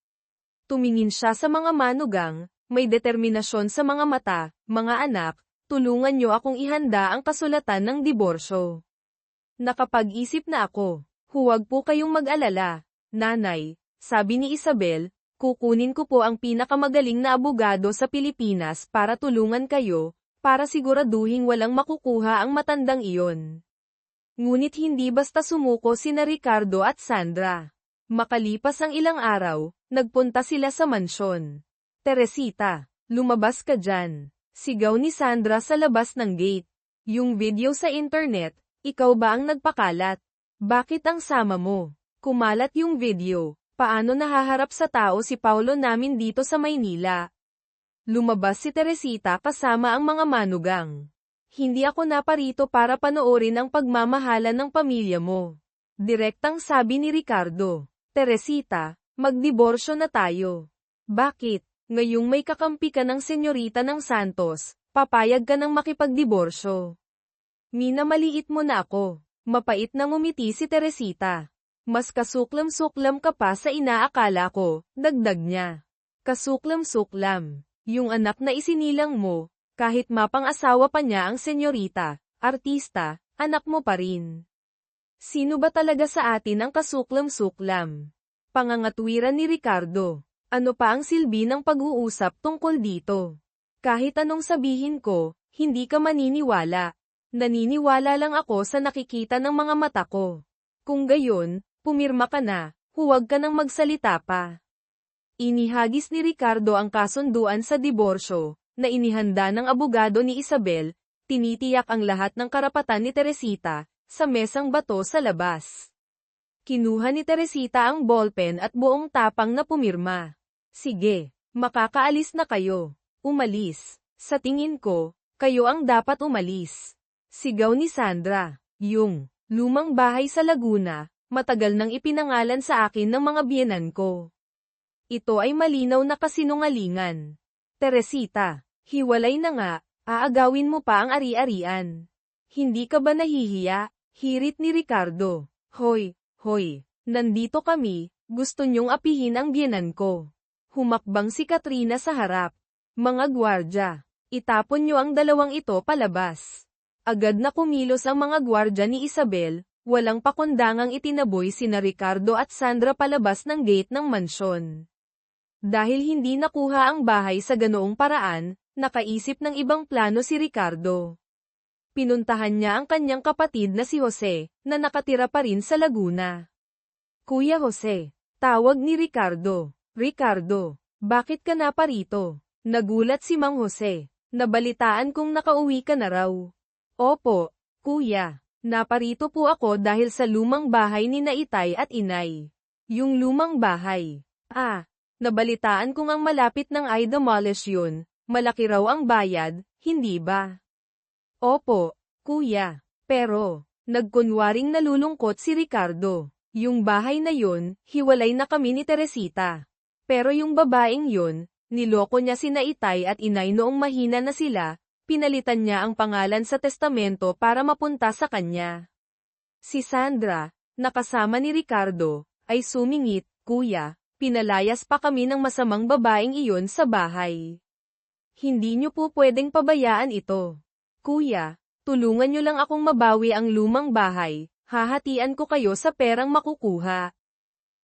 S1: Tumingin siya sa mga manugang, may determinasyon sa mga mata. Mga anak, tulungan niyo akong ihanda ang kasulatan ng diborsyo. Nakapag-isip na ako. Huwag po kayong mag-alala, nanay, sabi ni Isabel, kukunin ko po ang pinakamagaling na abogado sa Pilipinas para tulungan kayo, para siguraduhing walang makukuha ang matandang iyon. Ngunit hindi basta sumuko sina Ricardo at Sandra. Makalipas ang ilang araw, nagpunta sila sa mansyon. Teresita, lumabas ka dyan. Sigaw ni Sandra sa labas ng gate. Yung video sa internet, ikaw ba ang nagpakalat? Bakit ang sama mo? Kumalat yung video. Paano nahaharap sa tao si Paulo namin dito sa Maynila? Lumabas si Teresita kasama ang mga manugang. Hindi ako naparito para panoorin ang pagmamahalan ng pamilya mo. Direktang sabi ni Ricardo. Teresita, magdiborsyo na tayo. Bakit? Ngayong may kakampi ka ng senyorita ng Santos, Papayag ka ng makipagdiborsyo. Minamaliit mo na ako. Mapait na ngumiti si Teresita. Mas kasuklam-suklam ka pa sa inaakala ko, dagdag niya. Kasuklam-suklam. Yung anak na isinilang mo, kahit mapang-asawa pa niya ang senyorita, artista, anak mo pa rin. Sino ba talaga sa atin ang kasuklam-suklam? Pangangatwiran ni Ricardo. Ano pa ang silbi ng pag-uusap tungkol dito? Kahit anong sabihin ko, hindi ka maniniwala. Naniniwala lang ako sa nakikita ng mga mata ko. Kung gayon, pumirma ka na, huwag ka nang magsalita pa. Inihagis ni Ricardo ang kasunduan sa diborsyo, na inihanda ng abogado ni Isabel, tinitiyak ang lahat ng karapatan ni Teresita, sa mesang bato sa labas. Kinuha ni Teresita ang ballpen at buong tapang na pumirma. Sige, makakaalis na kayo. Umalis. Sa tingin ko, kayo ang dapat umalis. Sigaw ni Sandra. Yung lumang bahay sa Laguna, matagal nang ipinangalan sa akin ng mga biyenan ko. Ito ay malinaw na kasinungalingan. Teresita, hiwalay na nga, aagawin mo pa ang ari-arian. Hindi ka ba nahihiya? Hirit ni Ricardo. Hoy, nandito kami, gusto nyong apihin ang biyenan ko. Humakbang si Katrina sa harap. Mga gwardya, itapon nyo ang dalawang ito palabas. Agad na kumilos ang mga gwardya ni Isabel, walang pakundangang itinaboy sina Ricardo at Sandra palabas ng gate ng mansyon. Dahil hindi nakuha ang bahay sa ganoong paraan, nakaisip ng ibang plano si Ricardo. Pinuntahan niya ang kanyang kapatid na si Jose, na nakatira pa rin sa Laguna. Kuya Jose, tawag ni Ricardo. Ricardo, bakit ka na parito? Nagulat si Mang Jose. Nabalitaan kong nakauwi ka na raw. Opo, kuya. Naparito po ako dahil sa lumang bahay ni Naitay at Inay. Yung lumang bahay. Nabalitaan kong ang malapit ng i-demolish yun. Malaki raw ang bayad, hindi ba? Opo, kuya. Pero, nagkunwaring nalulungkot si Ricardo. Yung bahay na yun, hiwalay na kami ni Teresita. Pero yung babaeng yun, niloko niya si Naitay at Inay noong mahina na sila, pinalitan niya ang pangalan sa testamento para mapunta sa kanya. Si Sandra, nakasama ni Ricardo, ay sumingit, kuya, pinalayas pa kami ng masamang babaeng iyon sa bahay. Hindi niyo po pwedeng pabayaan ito. Kuya, tulungan niyo lang akong mabawi ang lumang bahay, hahatian ko kayo sa perang makukuha.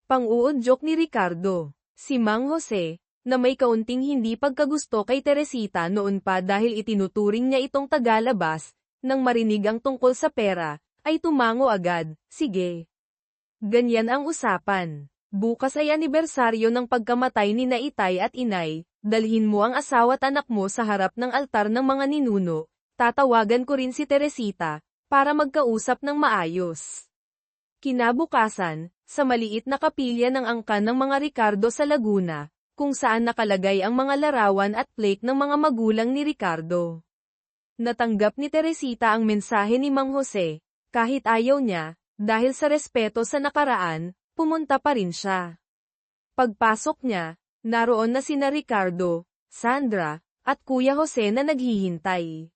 S1: Pang-uudyok ni Ricardo, si Mang Jose, na may kaunting hindi pagkagusto kay Teresita noon pa dahil itinuturing niya itong tagalabas, nang marinig ang tungkol sa pera, ay tumango agad, sige. Ganyan ang usapan. Bukas ay anibersaryo ng pagkamatay ni Naitay at Inay, dalhin mo ang asawa at anak mo sa harap ng altar ng mga ninuno, tatawagan ko rin si Teresita, para magkausap ng maayos. Kinabukasan, sa maliit na kapilya ng angkan ng mga Ricardo sa Laguna, kung saan nakalagay ang mga larawan at plaque ng mga magulang ni Ricardo. Natanggap ni Teresita ang mensahe ni Mang Jose, kahit ayaw niya, dahil sa respeto sa nakaraan, pumunta pa rin siya. Pagpasok niya, naroon na sina Ricardo, Sandra, at Kuya Jose na naghihintay.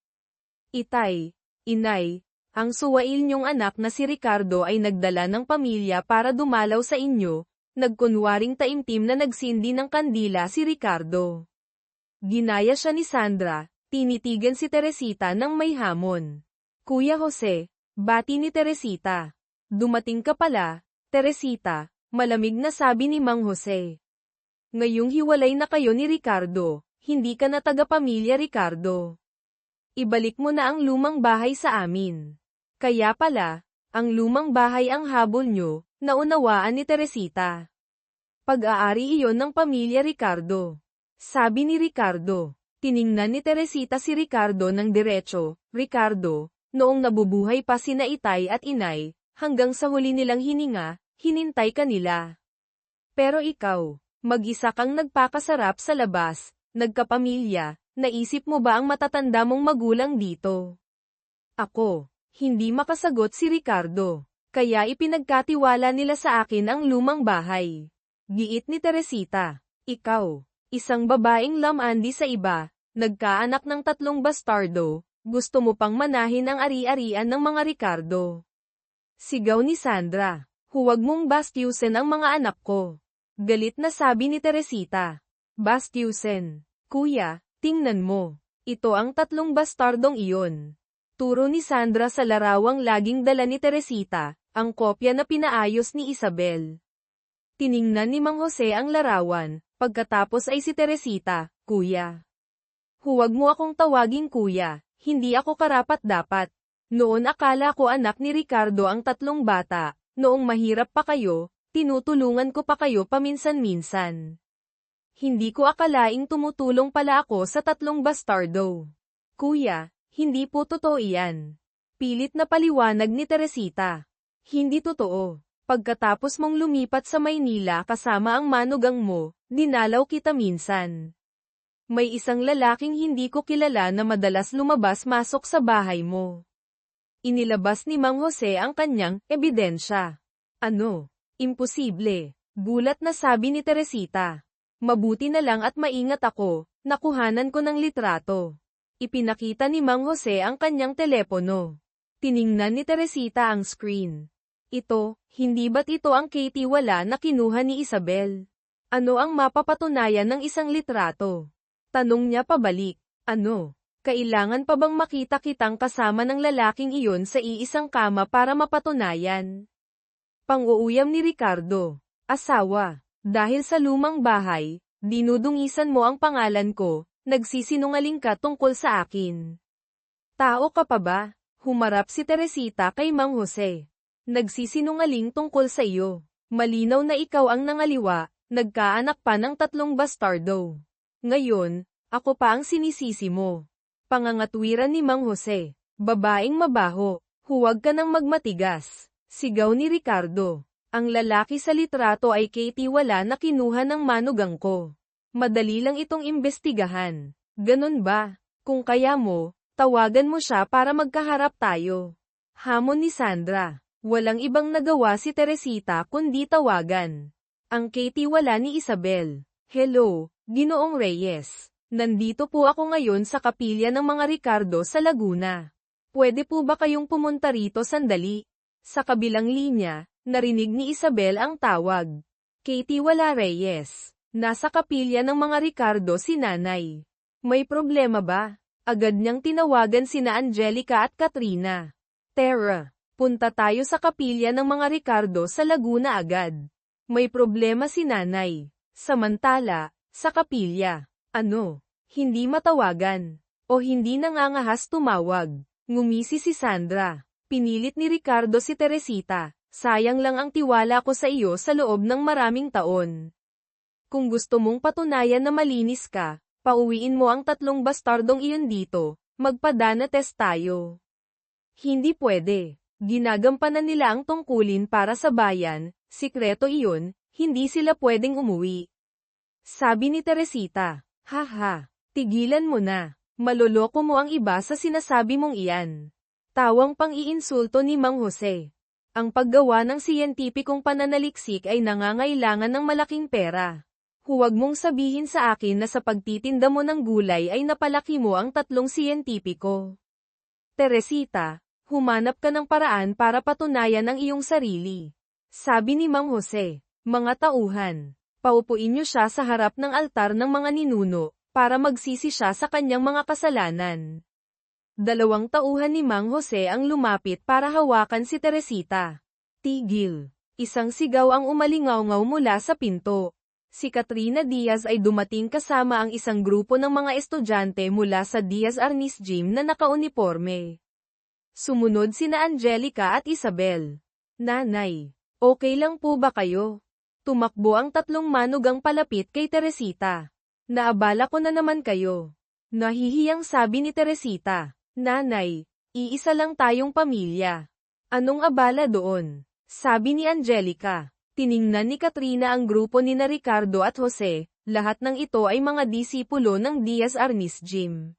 S1: Itay, Inay, ang suwail niyong anak na si Ricardo ay nagdala ng pamilya para dumalaw sa inyo. Nagkunwaring taimtim na nagsindi ng kandila si Ricardo. Ginaya siya ni Sandra, tinitigan si Teresita ng may hamon. Kuya Jose, bati ni Teresita. Dumating ka pala, Teresita, malamig na sabi ni Mang Jose. Ngayong hiwalay na kayo ni Ricardo, hindi ka na taga-pamilya Ricardo. Ibalik mo na ang lumang bahay sa amin. Kaya pala, ang lumang bahay ang habol nyo, naunawaan ni Teresita. Pag-aari iyon ng pamilya Ricardo. Sabi ni Ricardo. Tiningnan ni Teresita si Ricardo ng diretso, Ricardo, noong nabubuhay pa sina Itay at Inay, hanggang sa huli nilang hininga, hinintay ka nila. Pero ikaw, mag-isa kang nagpakasarap sa labas, nagkapamilya, naisip mo ba ang matatanda mong magulang dito? Ako, hindi makasagot si Ricardo. Kaya ipinagkatiwala nila sa akin ang lumang bahay. Giit ni Teresita. Ikaw, isang babaeng lamandi sa iba, Nagkaanak ng 3 bastardo, gusto mo pang manahin ang ari-arian ng mga Ricardo. Sigaw ni Sandra. Huwag mong bastyusin ang mga anak ko. Galit na sabi ni Teresita. Bastyusin. Kuya, tingnan mo. Ito ang 3 bastardong iyon. Turo ni Sandra sa larawang laging dala ni Teresita, ang kopya na pinaayos ni Isabel. Tiningnan ni Mang Jose ang larawan, pagkatapos ay si Teresita, Kuya. Huwag mo akong tawaging kuya, hindi ako karapat-dapat. Noon akala ko anak ni Ricardo ang 3 bata, noong mahirap pa kayo, tinutulungan ko pa kayo paminsan-minsan. Hindi ko akalaing tumutulong pala ako sa 3 bastardo. Kuya, hindi po totoo iyan. Pilit na paliwanag ni Teresita. Hindi totoo. Pagkatapos mong lumipat sa Maynila kasama ang manugang mo, dinalaw kita minsan. May isang lalaking hindi ko kilala na madalas lumabas-masok sa bahay mo. Inilabas ni Mang Jose ang kanyang ebidensya. Ano? Imposible. Gulat na sabi ni Teresita. Mabuti na lang at maingat ako, nakuhanan ko ng litrato. Ipinakita ni Mang Jose ang kanyang telepono. Tiningnan ni Teresita ang screen. Ito, hindi ba't ito ang Katie wala na kinuha ni Isabel? Ano ang mapapatunayan ng isang litrato? Tanong niya pabalik. Ano? Kailangan pa bang makita kitang kasama ng lalaking iyon sa iisang kama para mapatunayan? Pang-uuyam ni Ricardo. Asawa. Dahil sa lumang bahay, dinudungisan mo ang pangalan ko, nagsisinungaling ka tungkol sa akin. Tao ka pa ba? Humarap si Teresita kay Mang Jose. Nagsisinungaling tungkol sa iyo. Malinaw na ikaw ang nangaliwa, nagkaanak pa ng 3 bastardo. Ngayon, ako pa ang sinisisi mo. Pangangatwiran ni Mang Jose. Babaeng mabaho, huwag ka nang magmatigas. Sigaw ni Ricardo. Ang lalaki sa litrato ay Katie wala na kinuha ng manugang ko. Madali lang itong imbestigahan. Ganun ba? Kung kaya mo, tawagan mo siya para magkaharap tayo. Hamon ni Sandra. Walang ibang nagawa si Teresita kundi tawagan. Ang Katie wala ni Isabel. Hello, Ginoong Reyes. Nandito po ako ngayon sa kapilya ng mga Ricardo sa Laguna. Pwede po ba kayong pumunta rito sandali? Sa kabilang linya, narinig ni Isabel ang tawag. Katie wala Reyes. Nasa kapilya ng mga Ricardo si nanay. May problema ba? Agad niyang tinawagan sina Angelica at Katrina. Tara, punta tayo sa kapilya ng mga Ricardo sa Laguna agad. May problema si nanay. Samantala, sa kapilya. Ano? Hindi matawagan. O hindi nangangahas tumawag. Ngumisi si Sandra. Pinilit ni Ricardo si Teresita. Sayang lang ang tiwala ko sa iyo sa loob ng maraming taon. Kung gusto mong patunayan na malinis ka, pauwiin mo ang 3 bastardong iyon dito, magpa-DNA test tayo. Hindi pwede. Ginagampanan nila ang tungkulin para sa bayan, sikreto iyon, hindi sila pwedeng umuwi. Sabi ni Teresita, haha, tigilan mo na, maloloko mo ang iba sa sinasabi mong iyan. Tawang pang-iinsulto ni Mang Jose. Ang paggawa ng siyentipikong pananaliksik ay nangangailangan ng malaking pera. Huwag mong sabihin sa akin na sa pagtitinda mo ng gulay ay napalaki mo ang 3 siyentipiko. Teresita, humanap ka ng paraan para patunayan ang iyong sarili. Sabi ni Mang Jose, mga tauhan, paupuin niyo siya sa harap ng altar ng mga ninuno, para magsisi siya sa kanyang mga kasalanan. 2 tauhan ni Mang Jose ang lumapit para hawakan si Teresita. Tigil. Isang sigaw ang umalingaw-ngaw mula sa pinto. Si Katrina Diaz ay dumating kasama ang isang grupo ng mga estudyante mula sa Diaz Arnis Gym na nakauniporme. Sumunod sina Angelica at Isabel. Nanay, okay lang po ba kayo? Tumakbo ang 3 manugang palapit kay Teresita. Naabala ko na naman kayo. Nahihiyang sabi ni Teresita. Nanay, iisa lang tayong pamilya. Anong abala doon? Sabi ni Angelica. Tiningnan ni Katrina ang grupo ni na Ricardo at Jose, lahat ng ito ay mga disipulo ng Diaz Arnis Gym.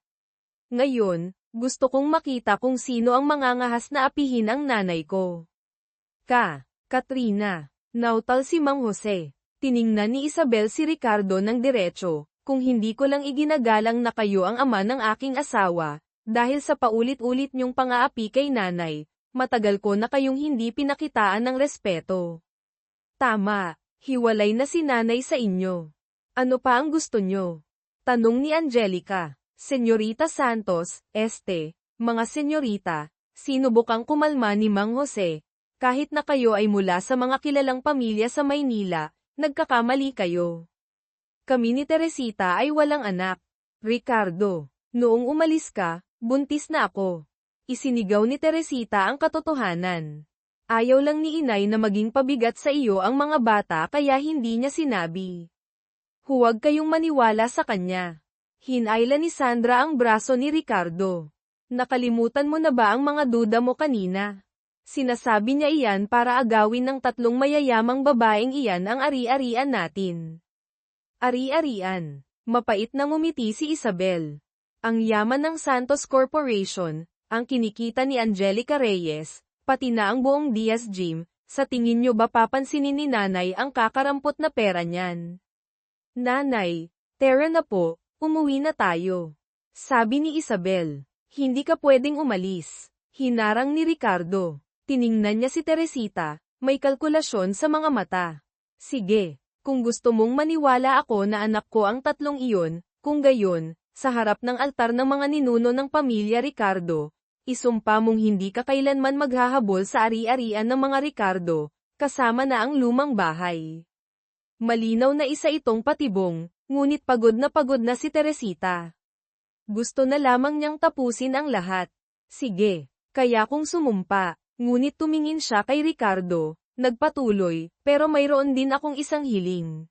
S1: Ngayon, gusto kong makita kung sino ang mangangahas na apihin ang nanay ko. Katrina. Nautal si Mang Jose. Tiningnan ni Isabel si Ricardo ng diretso, Kung hindi ko lang iginagalang na kayo ang ama ng aking asawa, dahil sa paulit-ulit niyong pang-aapi kay nanay, matagal ko na kayong hindi pinakitaan ng respeto. Tama, hiwalay na si nanay sa inyo. Ano pa ang gusto nyo? Tanong ni Angelica. Senyorita Santos, mga senyorita, sinubukang kumalma ni Mang Jose. Kahit na kayo ay mula sa mga kilalang pamilya sa Maynila, nagkakamali kayo. Kami ni Teresita ay walang anak. Ricardo, noong umalis ka, buntis na ako. Isinigaw ni Teresita ang katotohanan. Ayaw lang ni inay na maging pabigat sa iyo ang mga bata kaya hindi niya sinabi. Huwag kayong maniwala sa kanya. Hinayla ni Sandra ang braso ni Ricardo. Nakalimutan mo na ba ang mga duda mo kanina? Sinasabi niya iyan para agawin ng tatlong mayayamang babaeng iyan ang ari-arian natin. Ari-arian. Mapait na ngumiti si Isabel. Ang yaman ng Santos Corporation, ang kinikita ni Angelica Reyes, pati na ang buong Diaz Gym, sa tingin nyo ba papansinin ni nanay ang kakarampot na pera niyan? Nanay, tara na po, umuwi na tayo. Sabi ni Isabel. Hindi ka pwedeng umalis. Hinarang ni Ricardo. Tiningnan niya si Teresita, may kalkulasyon sa mga mata. Sige, kung gusto mong maniwala ako na anak ko ang tatlong iyon, kung gayon, sa harap ng altar ng mga ninuno ng pamilya Ricardo, isumpa mong hindi ka kailanman maghahabol sa ari-arian ng mga Ricardo, kasama na ang lumang bahay. Malinaw na isa itong patibong, ngunit pagod na si Teresita. Gusto na lamang niyang tapusin ang lahat. Sige, kaya kung sumumpa, ngunit tumingin siya kay Ricardo, nagpatuloy, pero mayroon din akong isang hiling.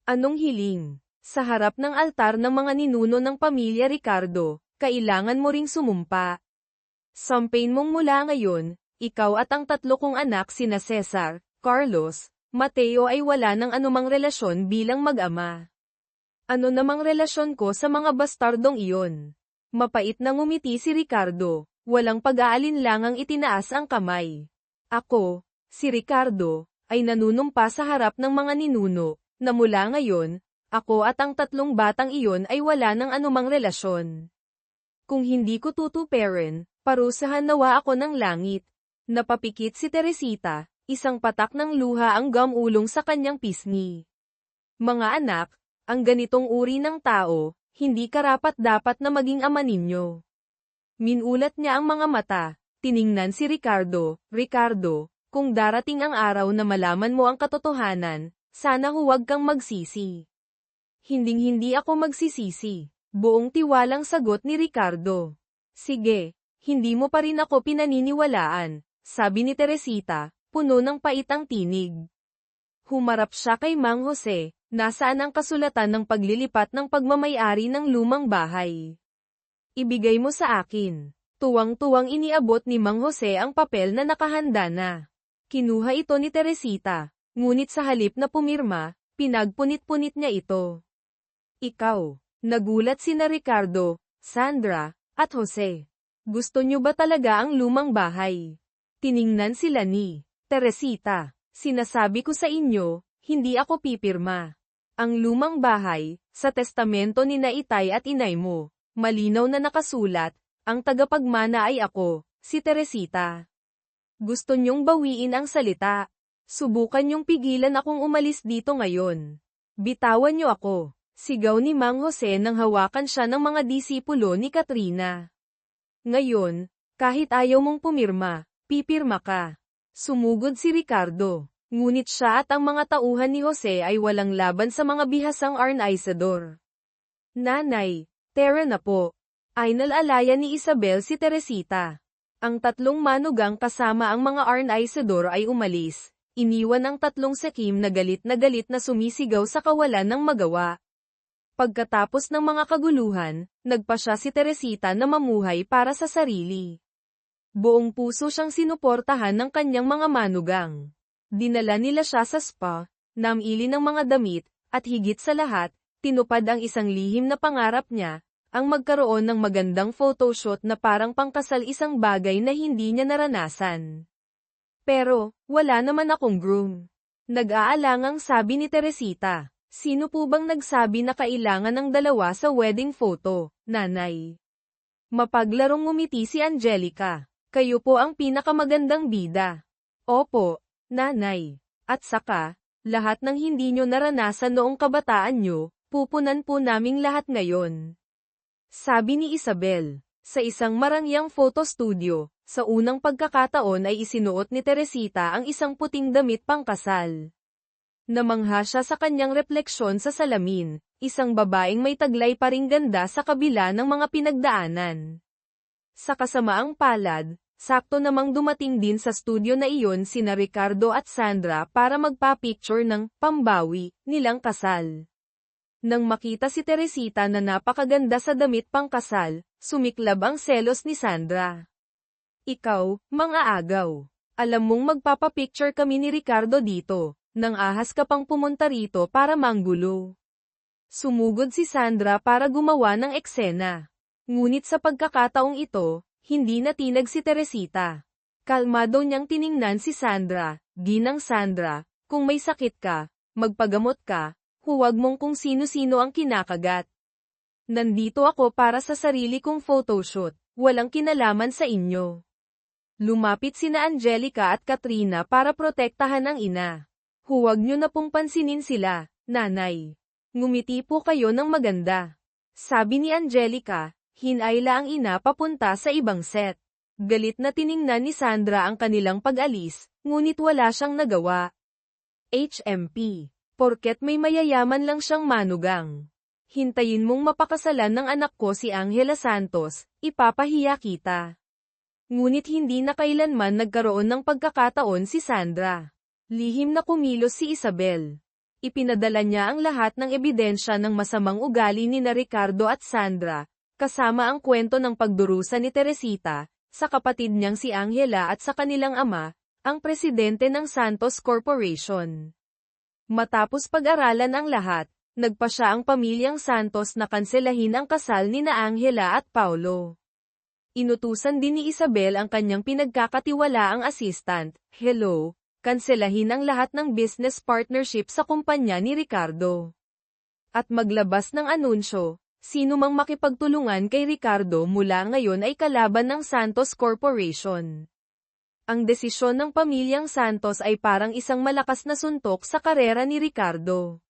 S1: Anong hiling? Sa harap ng altar ng mga ninuno ng pamilya Ricardo, kailangan mo ring sumumpa. Sampain mong mula ngayon, ikaw at ang tatlo kong anak sina Cesar, Carlos, Mateo ay wala ng anumang relasyon bilang mag-ama. Ano namang relasyon ko sa mga bastardong iyon? Mapait na ngumiti si Ricardo, walang pag-aalinlangang itinaas ang kamay. Ako, si Ricardo, ay nanunumpa sa harap ng mga ninuno, na mula ngayon, ako at ang tatlong batang iyon ay wala ng anumang relasyon. Kung hindi ko tutuperin, parusahan nawa ako ng langit. Napapikit si Teresita, isang patak ng luha ang gamulong sa kanyang pisngi. Mga anak, ang ganitong uri ng tao, hindi karapat-dapat na maging ama ninyo. Minulat niya ang mga mata, tiningnan si Ricardo, Ricardo, kung darating ang araw na malaman mo ang katotohanan, sana huwag kang magsisi. Hinding-hindi ako magsisisi, buong tiwalang sagot ni Ricardo. Sige, hindi mo pa rin ako pinaniniwalaan, sabi ni Teresita, puno ng pait ang tinig. Humarap siya kay Mang Jose, nasaan ang kasulatan ng paglilipat ng pagmamay-ari ng lumang bahay. Ibigay mo sa akin. Tuwang-tuwang iniabot ni Mang Jose ang papel na nakahanda na. Kinuha ito ni Teresita, ngunit sa halip na pumirma, pinagpunit-punit niya ito. Ikaw, nagulat sina Ricardo, Sandra, at Jose. Gusto niyo ba talaga ang lumang bahay? Tiningnan sila ni Teresita, sinasabi ko sa inyo, hindi ako pipirma. Ang lumang bahay, sa testamento ni na itay at inay mo, malinaw na nakasulat, ang tagapagmana ay ako, si Teresita. Gusto niyong bawiin ang salita. Subukan niyong pigilan akong umalis dito ngayon. Bitawan niyo ako, sigaw ni Mang Jose nang hawakan siya ng mga disipulo ni Katrina. Ngayon, kahit ayaw mong pumirma, pipirma ka. Sumugod si Ricardo, ngunit siya at ang mga tauhan ni Jose ay walang laban sa mga bihasang arnaisador. Nanay, tara na po. Ay nalalaya ni Isabel si Teresita. Ang tatlong manugang kasama ang mga arnaisador ay umalis, iniwan ang tatlong sakim na galit na sumisigaw sa kawalan ng magawa. Pagkatapos ng mga kaguluhan, nagpa siya si Teresita na mamuhay para sa sarili. Buong puso siyang sinuportahan ng kanyang mga manugang. Dinala nila siya sa spa, namili ng mga damit, at higit sa lahat, tinupad ang isang lihim na pangarap niya, ang magkaroon ng magandang photoshoot na parang pangkasal, isang bagay na hindi niya naranasan. Pero, wala naman akong groom. Nag-aalangang sabi ni Teresita. Sino po bang nagsabi na kailangan ng dalawa sa wedding photo, nanay? Mapaglarong ngumiti si Angelica. Kayo po ang pinakamagandang bida. Opo, nanay. At saka, lahat ng hindi nyo naranasan noong kabataan nyo, pupunan po naming lahat ngayon. Sabi ni Isabel. Sa isang marangyang photo studio, sa unang pagkakataon ay isinuot ni Teresita ang isang puting damit pangkasal. Namangha siya sa kanyang refleksyon sa salamin, isang babaeng may taglay pa ring ganda sa kabila ng mga pinagdaanan. Sa kasamaang palad, sakto namang dumating din sa studio na iyon sina Ricardo at Sandra para magpa-picture ng pambawi nilang kasal. Nang makita si Teresita na napakaganda sa damit pangkasal, sumiklab ang selos ni Sandra. Ikaw, mga agaw. Alam mong magpapapicture kami ni Ricardo dito, nang ahas ka pang pumunta rito para manggulo. Sumugod si Sandra para gumawa ng eksena. Ngunit sa pagkakataong ito, hindi natinag si Teresita. Kalmado niyang tiningnan si Sandra, ginang Sandra, kung may sakit ka, magpagamot ka, huwag mong kung sino-sino ang kinakagat. Nandito ako para sa sarili kong photoshoot, walang kinalaman sa inyo. Lumapit sina Angelica at Katrina para protektahan ang ina. Huwag nyo na pong pansinin sila, nanay. Ngumiti po kayo ng maganda. Sabi ni Angelica, hinayla ang ina papunta sa ibang set. Galit na tiningnan ni Sandra ang kanilang pag-alis, ngunit wala siyang nagawa. HMP. Porket may mayayaman lang siyang manugang. Hintayin mong mapakasalan ng anak ko si Angela Santos, ipapahiya kita. Ngunit hindi na kailanman nagkaroon ng pagkakataon si Sandra. Lihim na kumilos si Isabel. Ipinadala niya ang lahat ng ebidensya ng masamang ugali ni na Ricardo at Sandra, kasama ang kwento ng pagdurusa ni Teresita, sa kapatid niyang si Angela at sa kanilang ama, ang presidente ng Santos Corporation. Matapos pag-aralan ang lahat, nagpa siya ang pamilyang Santos na kanselahin ang kasal ni na Angela at Paulo. Inutusan din ni Isabel ang kanyang pinagkakatiwalaang assistant, hello, kanselahin ang lahat ng business partnership sa kumpanya ni Ricardo. At maglabas ng anunsyo, sino mang makipagtulungan kay Ricardo mula ngayon ay kalaban ng Santos Corporation. Ang desisyon ng pamilyang Santos ay parang isang malakas na suntok sa karera ni Ricardo.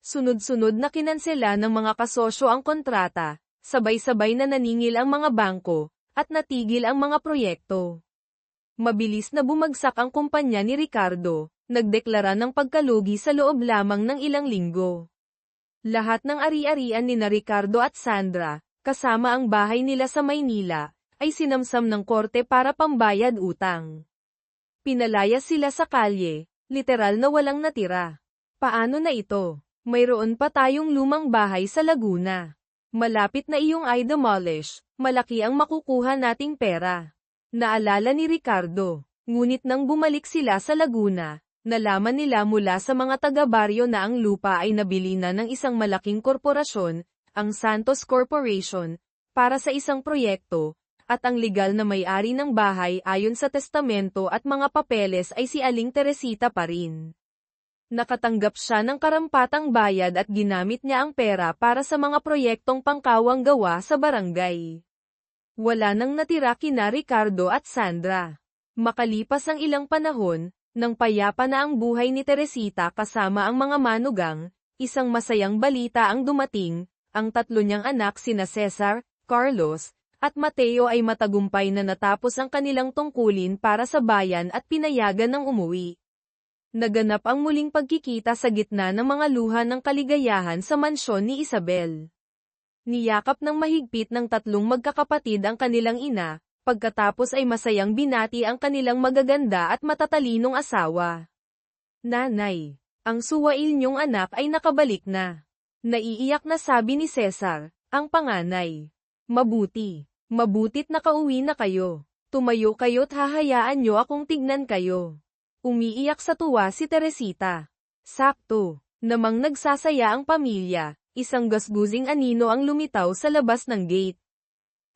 S1: Sunod-sunod na kinansela ng mga kasosyo ang kontrata, sabay-sabay na naningil ang mga bangko, at natigil ang mga proyekto. Mabilis na bumagsak ang kumpanya ni Ricardo, nagdeklara ng pagkalugi sa loob lamang ng ilang linggo. Lahat ng ari-arian ni na Ricardo at Sandra, kasama ang bahay nila sa Maynila, ay sinamsam ng korte para pambayad utang. Pinalayas sila sa kalye, literal na walang natira. Paano na ito? Mayroon pa tayong lumang bahay sa Laguna. Malapit na iyong i-demolish, malaki ang makukuha nating pera. Naalala ni Ricardo, ngunit nang bumalik sila sa Laguna, nalaman nila mula sa mga taga-baryo na ang lupa ay nabili na ng isang malaking korporasyon, ang Santos Corporation, para sa isang proyekto, at ang legal na may-ari ng bahay ayon sa testamento at mga papeles ay si Aling Teresita pa rin. Nakatanggap siya ng karampatang bayad at ginamit niya ang pera para sa mga proyektong pangkawang gawa sa barangay. Wala nang natira kina Ricardo at Sandra. Makalipas ang ilang panahon, nang payapa na ang buhay ni Teresita kasama ang mga manugang, isang masayang balita ang dumating, ang tatlo niyang anak sina Cesar, Carlos, at Mateo ay matagumpay na natapos ang kanilang tungkulin para sa bayan at pinayagan ng umuwi. Naganap ang muling pagkikita sa gitna ng mga luha ng kaligayahan sa mansyon ni Isabel. Niyakap ng mahigpit ng tatlong magkakapatid ang kanilang ina, pagkatapos ay masayang binati ang kanilang magaganda at matatalinong asawa. Nanay, ang suwail niyong anak ay nakabalik na. Naiiyak na sabi ni Cesar, ang panganay. Mabutit nakauwi na kayo. Tumayo kayo't hahayaan niyo akong tignan kayo. Umiiyak sa tuwa si Teresita. Sakto, namang nagsasaya ang pamilya, isang gasguzing anino ang lumitaw sa labas ng gate.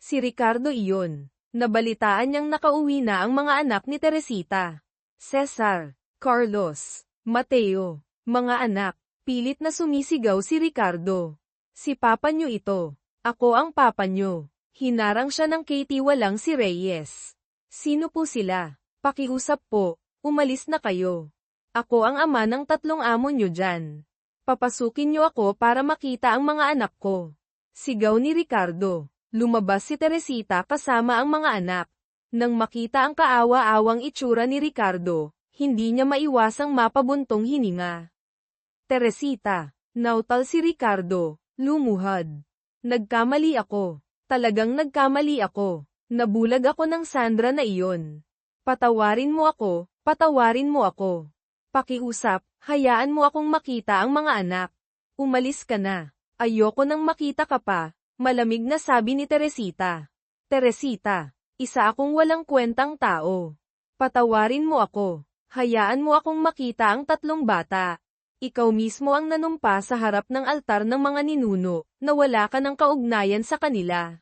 S1: Si Ricardo iyon. Nabalitaan niyang nakauwi na ang mga anak ni Teresita. Cesar, Carlos, Mateo, mga anak, Pilit na sumisigaw si Ricardo. Si papa niyo ito. Ako ang papa niyo. Hinarang siya ng kitiwalang si Reyes. Sino po sila? Pakiusap po, umalis na kayo. Ako ang ama ng 3 amo niyo dyan. Papasukin niyo ako para makita ang mga anak ko. Sigaw ni Ricardo. Lumabas si Teresita kasama ang mga anak. Nang makita ang kaawa-awang itsura ni Ricardo, hindi niya maiwasang mapabuntong hininga. Teresita. Nautal si Ricardo. Lumuhad. Nagkamali ako. Talagang nagkamali ako. Nabulag ako ng Sandra na iyon. Patawarin mo ako, patawarin mo ako. Pakiusap, hayaan mo akong makita ang mga anak. Umalis ka na. Ayoko nang makita ka pa, malamig na sabi ni Teresita. Teresita, isa akong walang kwentang tao. Patawarin mo ako. Hayaan mo akong makita ang 3 bata. Ikaw mismo ang nanumpa sa harap ng altar ng mga ninuno, na wala ka ng kaugnayan sa kanila.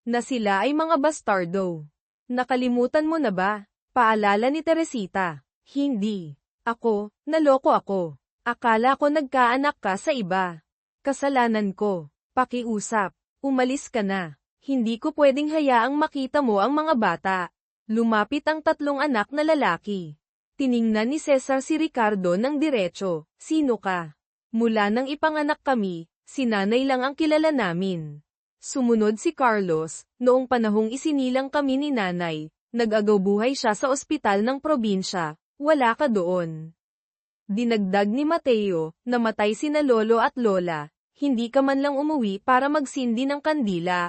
S1: Na sila ay mga bastardo. Nakalimutan mo na ba? Paalala ni Teresita. Hindi. Ako, naloko ako. Akala ko nagkaanak ka sa iba. Kasalanan ko. Pakiusap. Umalis ka na. Hindi ko pwedeng hayaang makita mo ang mga bata. Lumapit ang 3 anak na lalaki. Tiningnan ni Cesar si Ricardo ng diretso. Sino ka? Mula nang ipanganak kami, si nanay lang ang kilala namin. Sumunod si Carlos, noong panahong isinilang kami ni nanay, nag-agaw buhay siya sa ospital ng probinsya, wala ka doon. Dinagdag ni Mateo, namatay sina lolo at lola, hindi ka man lang umuwi para magsindi ng kandila.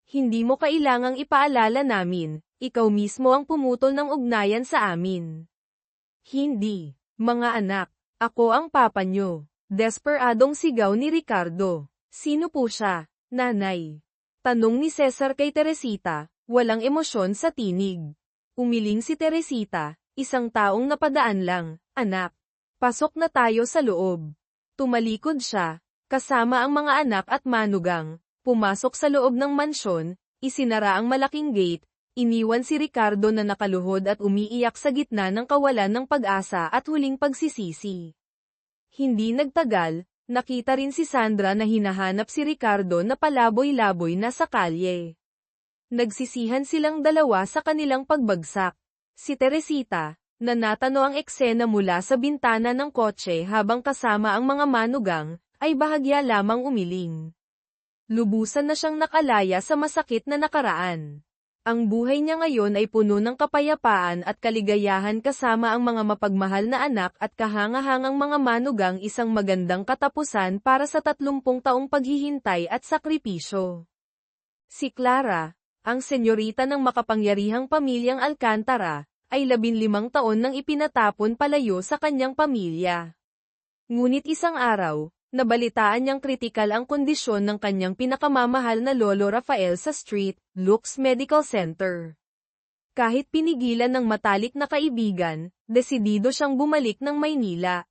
S1: Hindi mo kailangang ipaalala namin, ikaw mismo ang pumutol ng ugnayan sa amin. Hindi, mga anak, ako ang papa nyo. Desperadong sigaw ni Ricardo. Sino po siya, nanay? Tanong ni Cesar kay Teresita, walang emosyon sa tinig. Umiling si Teresita, isang taong napadaan lang, anak. Pasok na tayo sa loob. Tumalikod siya, kasama ang mga anak at manugang, pumasok sa loob ng mansyon, isinara ang malaking gate, iniwan si Ricardo na nakaluhod at umiiyak sa gitna ng kawalan ng pag-asa at huling pagsisisi. Hindi nagtagal, nakita rin si Sandra na hinahanap si Ricardo na palaboy-laboy na sa kalye. Nagsisihan silang dalawa sa kanilang pagbagsak. Si Teresita, na natano ang eksena mula sa bintana ng kotse habang kasama ang mga manugang, ay bahagya lamang umiling. Lubusan na siyang nakalaya sa masakit na nakaraan. Ang buhay niya ngayon ay puno ng kapayapaan at kaligayahan kasama ang mga mapagmahal na anak at kahangahangang mga manugang, isang magandang katapusan para sa 30 taong paghihintay at sakripisyo. Si Clara, ang senyorita ng makapangyarihang pamilyang Alcantara, ay 15 taon nang ipinatapon palayo sa kanyang pamilya. Ngunit isang araw, nabalitaan niyang kritikal ang kondisyon ng kanyang pinakamamahal na lolo Rafael sa St. Luke's Medical Center. Kahit pinigilan ng matalik na kaibigan, desidido siyang bumalik ng Maynila.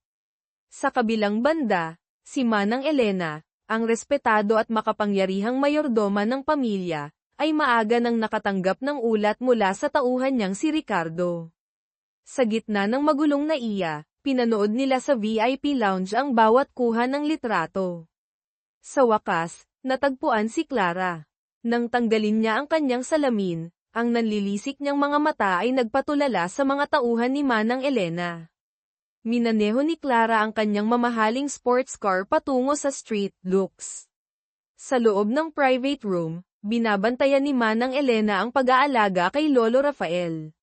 S1: Sa kabilang banda, si Manang Elena, ang respetado at makapangyarihang mayordoma ng pamilya, ay maaga nang nakatanggap ng ulat mula sa tauhan niyang si Ricardo. Sa gitna ng magulong na iya, pinanood nila sa VIP lounge ang bawat kuha ng litrato. Sa wakas, natagpuan si Clara. Nang tanggalin niya ang kanyang salamin, ang nanlilisik niyang mga mata ay nagpatulala sa mga tauhan ni Manang Elena. Minaneho ni Clara ang kanyang mamahaling sports car patungo sa St. Luke's. Sa loob ng private room, binabantayan ni Manang Elena ang pag-aalaga kay Lolo Rafael.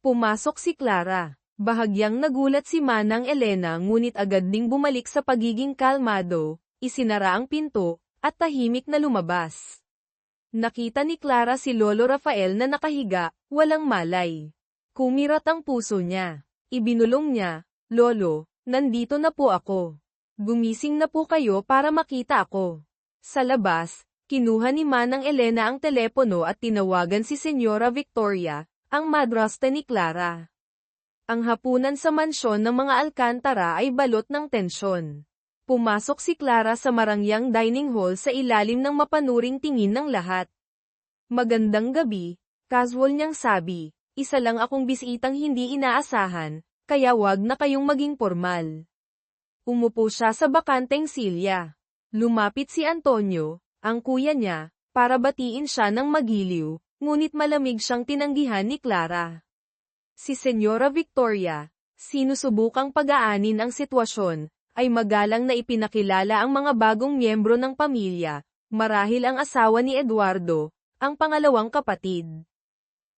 S1: Pumasok si Clara. Bahagyang nagulat si Manang Elena ngunit agad ding bumalik sa pagiging kalmado, isinara ang pinto, at tahimik na lumabas. Nakita ni Clara si Lolo Rafael na nakahiga, walang malay. Kumirat ang puso niya. Ibinulong niya, Lolo, nandito na po ako. Gumising na po kayo para makita ako. Sa labas, kinuha ni Manang Elena ang telepono at tinawagan si Senyora Victoria, ang madrasta ni Clara. Ang hapunan sa mansyon ng mga Alcantara ay balot ng tensyon. Pumasok si Clara sa marangyang dining hall sa ilalim ng mapanuring tingin ng lahat. Magandang gabi, casual niyang sabi, isa lang akong bisitang hindi inaasahan, kaya wag na kayong maging formal. Umupo siya sa bakanteng silya. Lumapit si Antonio, ang kuya niya, para batiin siya ng magiliw, ngunit malamig siyang tinanggihan ni Clara. Si Senyora Victoria, sinusubukang pag-aanin ang sitwasyon, ay magalang na ipinakilala ang mga bagong miyembro ng pamilya, marahil ang asawa ni Eduardo, ang pangalawang kapatid.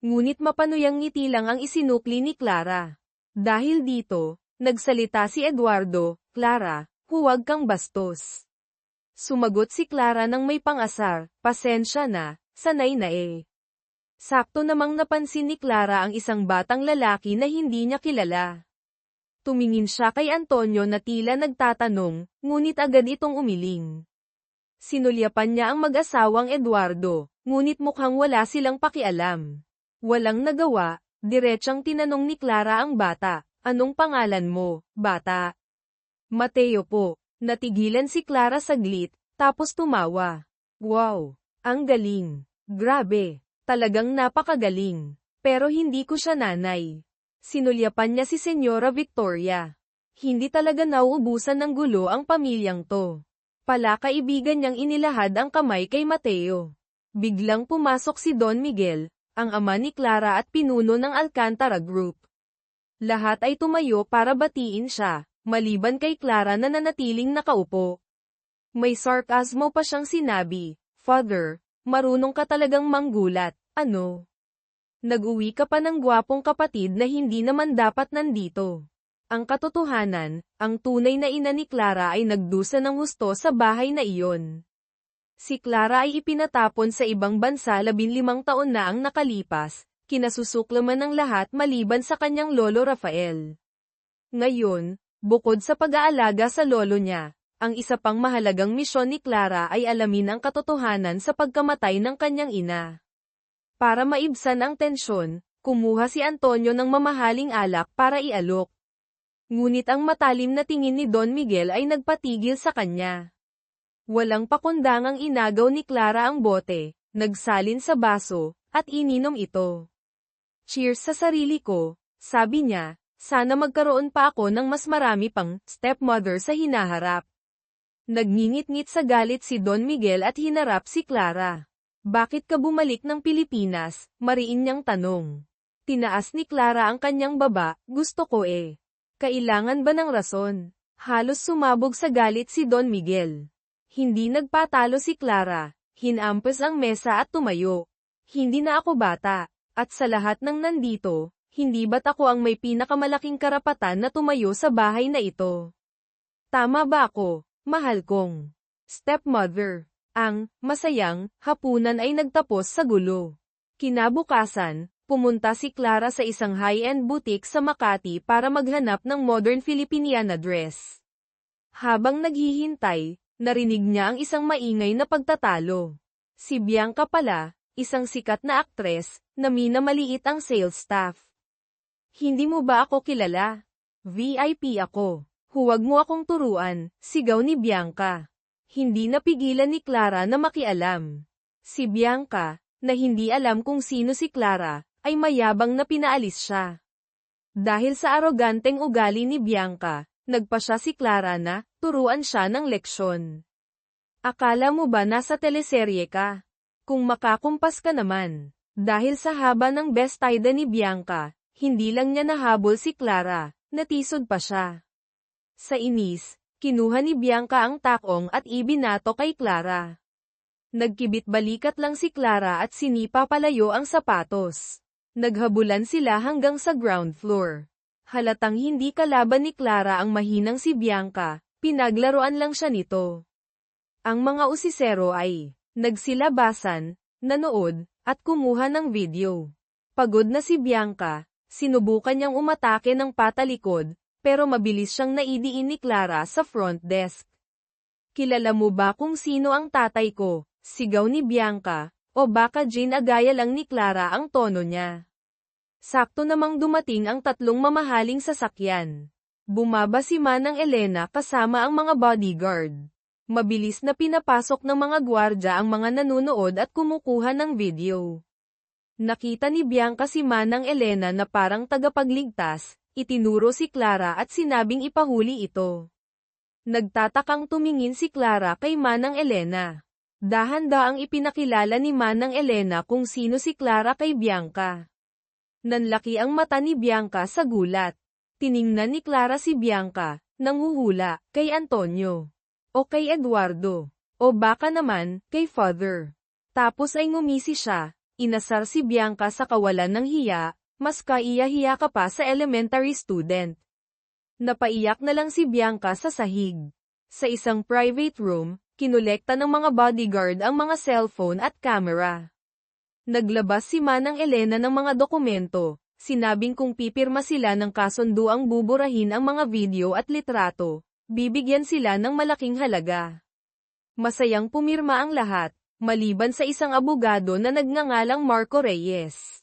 S1: Ngunit mapanuyang ngiti lang ang isinukli ni Clara. Dahil dito, nagsalita si Eduardo, "Clara, huwag kang bastos." Sumagot si Clara ng may pang-asar, "Pasensya na, sanay na eh." Sakto namang napansin ni Clara ang isang batang lalaki na hindi niya kilala. Tumingin siya kay Antonio na tila nagtatanong, ngunit agad itong umiling. Sinulyapan niya ang mag-asawang Eduardo, ngunit mukhang wala silang pakialam. Walang nagawa, diretsang tinanong ni Clara ang bata, "Anong pangalan mo, bata?" "Mateo po." Natigilan si Clara saglit, tapos tumawa. "Wow! Ang galing! Grabe! Talagang napakagaling. Pero hindi ko siya nanay." Sinulyapan niya si Senyora Victoria. Hindi talaga nauubusan ng gulo ang pamilyang to. Palakaibigan niyang inilahad ang kamay kay Mateo. Biglang pumasok si Don Miguel, ang ama ni Clara at pinuno ng Alcantara Group. Lahat ay tumayo para batiin siya, maliban kay Clara na nanatiling nakaupo. May sarkasmo pa siyang sinabi, "Father, marunong ka talagang manggulat, ano? Nag-uwi ka pa ng gwapong kapatid na hindi naman dapat nandito." Ang katotohanan, ang tunay na ina ni Clara ay nagdusa ng husto sa bahay na iyon. Si Clara ay ipinatapon sa ibang bansa 15 taon na ang nakalipas, kinasusuklaman ng lahat maliban sa kanyang lolo Rafael. Ngayon, bukod sa pag-aalaga sa lolo niya, ang isa pang mahalagang misyon ni Clara ay alamin ang katotohanan sa pagkamatay ng kanyang ina. Para maibsan ang tensyon, kumuha si Antonio ng mamahaling alak para ialok. Ngunit ang matalim na tingin ni Don Miguel ay nagpatigil sa kanya. Walang pakundangang inagaw ni Clara ang bote, nagsalin sa baso, at ininom ito. "Cheers sa sarili ko," sabi niya, "sana magkaroon pa ako ng mas marami pang stepmother sa hinaharap." Nagngingit-ngit sa galit si Don Miguel at hinarap si Clara. "Bakit ka bumalik ng Pilipinas?" mariin niyang tanong. Tinaas ni Clara ang kanyang baba, "Gusto ko eh." "Kailangan ba ng rason?" Halos sumabog sa galit si Don Miguel. Hindi nagpatalo si Clara, hinampas ang mesa at tumayo. "Hindi na ako bata, at sa lahat ng nandito, hindi ba't ako ang may pinakamalaking karapatan na tumayo sa bahay na ito? Tama ba ako, mahal kong stepmother?" Ang masayang hapunan ay nagtapos sa gulo. Kinabukasan, pumunta si Clara sa isang high-end boutique sa Makati para maghanap ng modern Filipiniana dress. Habang naghihintay, narinig niya ang isang maingay na pagtatalo. Si Bianca pala, isang sikat na aktres, na minamaliit ang sales staff. "Hindi mo ba ako kilala? VIP ako. Huwag mo akong turuan," sigaw ni Bianca. Hindi napigilan ni Clara na makialam. Si Bianca, na hindi alam kung sino si Clara, ay mayabang na pinaalis siya. Dahil sa aroganteng ugali ni Bianca, nagpa siya si Clara na turuan siya ng leksyon. "Akala mo ba nasa teleserye ka? Kung makakumpas ka naman." Dahil sa haba ng bestida ni Bianca, hindi lang niya nahabol si Clara, natisod pa siya. Sa inis, kinuha ni Bianca ang takong at ibinato kay Clara. Nagkibit-balikat lang si Clara at sinipa palayo ang sapatos. Naghabulan sila hanggang sa ground floor. Halatang hindi kalaban ni Clara ang mahinang si Bianca, pinaglaruan lang siya nito. Ang mga usisero ay nagsilabasan, nanood, at kumuha ng video. Pagod na si Bianca, sinubukan niyang umatake ng patalikod, pero mabilis siyang naidiin ni Clara sa front desk. "Kilala mo ba kung sino ang tatay ko?" sigaw ni Bianca, o baka ginagaya lang ni Clara ang tono niya. Sakto namang dumating ang 3 mamahaling sasakyan. Bumaba si Manang Elena kasama ang mga bodyguard. Mabilis na pinapasok ng mga gwardya ang mga nanunood at kumukuha ng video. Nakita ni Bianca si Manang Elena na parang tagapagligtas, itinuro si Clara at sinabing ipahuli ito. Nagtatakang tumingin si Clara kay Manang Elena. Dahan-daang ipinakilala ni Manang Elena kung sino si Clara kay Bianca. Nanlaki ang mata ni Bianca sa gulat. Tiningnan ni Clara si Bianca, nanghuhula, kay Antonio. O kay Eduardo. O baka naman, kay Father. Tapos ay ngumisi siya, inasar si Bianca sa kawalan ng hiya, mas kaiya-hiya ka pa sa elementary student. Napaiyak na lang si Bianca sa sahig. Sa isang private room, kinolekta ng mga bodyguard ang mga cellphone at camera. Naglabas si Manang Elena ng mga dokumento, sinabing kung pipirma sila ng kasunduang buburahin ang mga video at litrato, bibigyan sila ng malaking halaga. Masayang pumirma ang lahat, maliban sa isang abogado na nagngangalang Marco Reyes.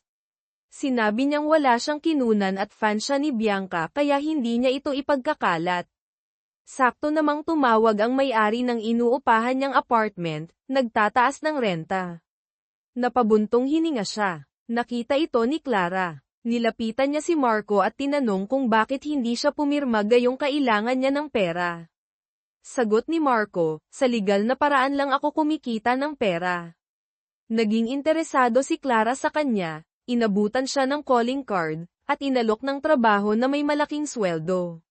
S1: Sinabi niyang wala siyang kinunan at fan siya ni Bianca kaya hindi niya ito ipagkakalat. Sakto namang tumawag ang may-ari ng inuupahan niyang apartment, nagtataas ng renta. Napabuntong hininga siya. Nakita ito ni Clara. Nilapitan niya si Marco at tinanong kung bakit hindi siya pumirma gayong kailangan niya ng pera. Sagot ni Marco, sa legal na paraan lang ako kumikita ng pera. Naging interesado si Clara sa kanya. Inabutan siya ng calling card, at inalok ng trabaho na may malaking sweldo.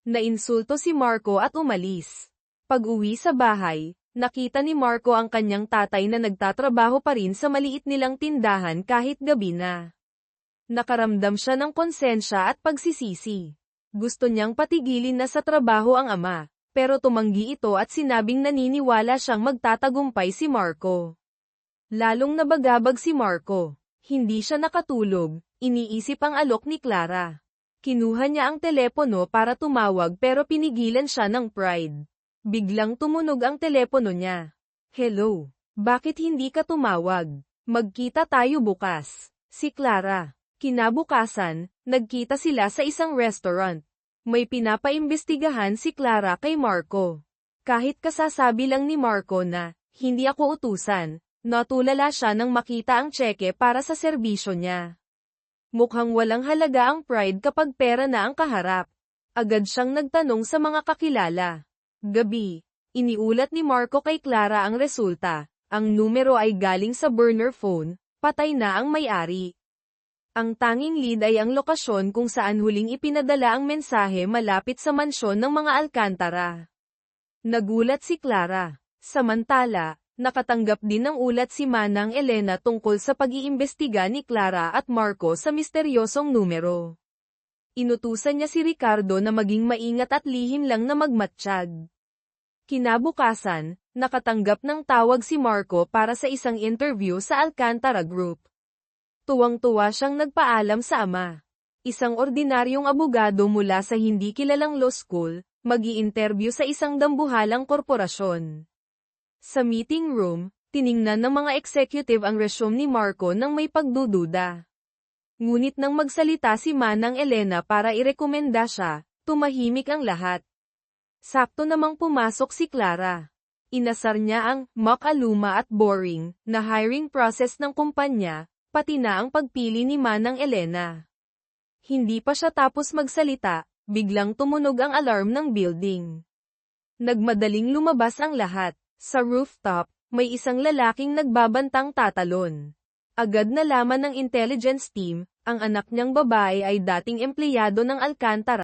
S1: Nainsulto si Marco at umalis. Pag-uwi sa bahay, nakita ni Marco ang kanyang tatay na nagtatrabaho pa rin sa maliit nilang tindahan kahit gabi na. Nakaramdam siya ng konsensya at pagsisisi. Gusto niyang patigilin na sa trabaho ang ama, pero tumanggi ito at sinabing naniniwala siyang magtatagumpay si Marco. Lalong nabagabag si Marco. Hindi siya nakatulog, iniisip ang alok ni Clara. Kinuha niya ang telepono para tumawag pero pinigilan siya ng pride. Biglang tumunog ang telepono niya. Hello, bakit hindi ka tumawag? Magkita tayo bukas. Si Clara. Kinabukasan, nagkita sila sa isang restaurant. May pinapaimbestigahan si Clara kay Marco. Kahit kasasabi lang ni Marco na, hindi ako utusan. Natulala siya nang makita ang tseke para sa serbisyo niya. Mukhang walang halaga ang pride kapag pera na ang kaharap. Agad siyang nagtanong sa mga kakilala. Gabi, iniulat ni Marco kay Clara ang resulta. Ang numero ay galing sa burner phone, patay na ang may-ari. Ang tanging lead ay ang lokasyon kung saan huling ipinadala ang mensahe malapit sa mansyon ng mga Alcantara. Nagulat si Clara. Samantala, nakatanggap din ng ulat si Manang Elena tungkol sa pag-iimbestiga ni Clara at Marco sa misteryosong numero. Inutusan niya si Ricardo na maging maingat at lihim lang na magmatsyag. Kinabukasan, nakatanggap ng tawag si Marco para sa isang interview sa Alcantara Group. Tuwang-tuwa siyang nagpaalam sa ama. Isang ordinaryong abogado mula sa hindi kilalang law school, mag-i-interview sa isang dambuhalang korporasyon. Sa meeting room, tiningnan ng mga executive ang resume ni Marco nang may pagdududa. Ngunit nang magsalita si Manang Elena para irekomenda siya, tumahimik ang lahat. Sakto namang pumasok si Clara. Inasar niya ang makaluma at boring na hiring process ng kumpanya, pati na ang pagpili ni Manang Elena. Hindi pa siya tapos magsalita, biglang tumunog ang alarm ng building. Nagmadaling lumabas ang lahat. Sa rooftop, may isang lalaking nagbabantang tatalon. Agad nalaman ng intelligence team, ang anak niyang babae ay dating empleyado ng Alcantara.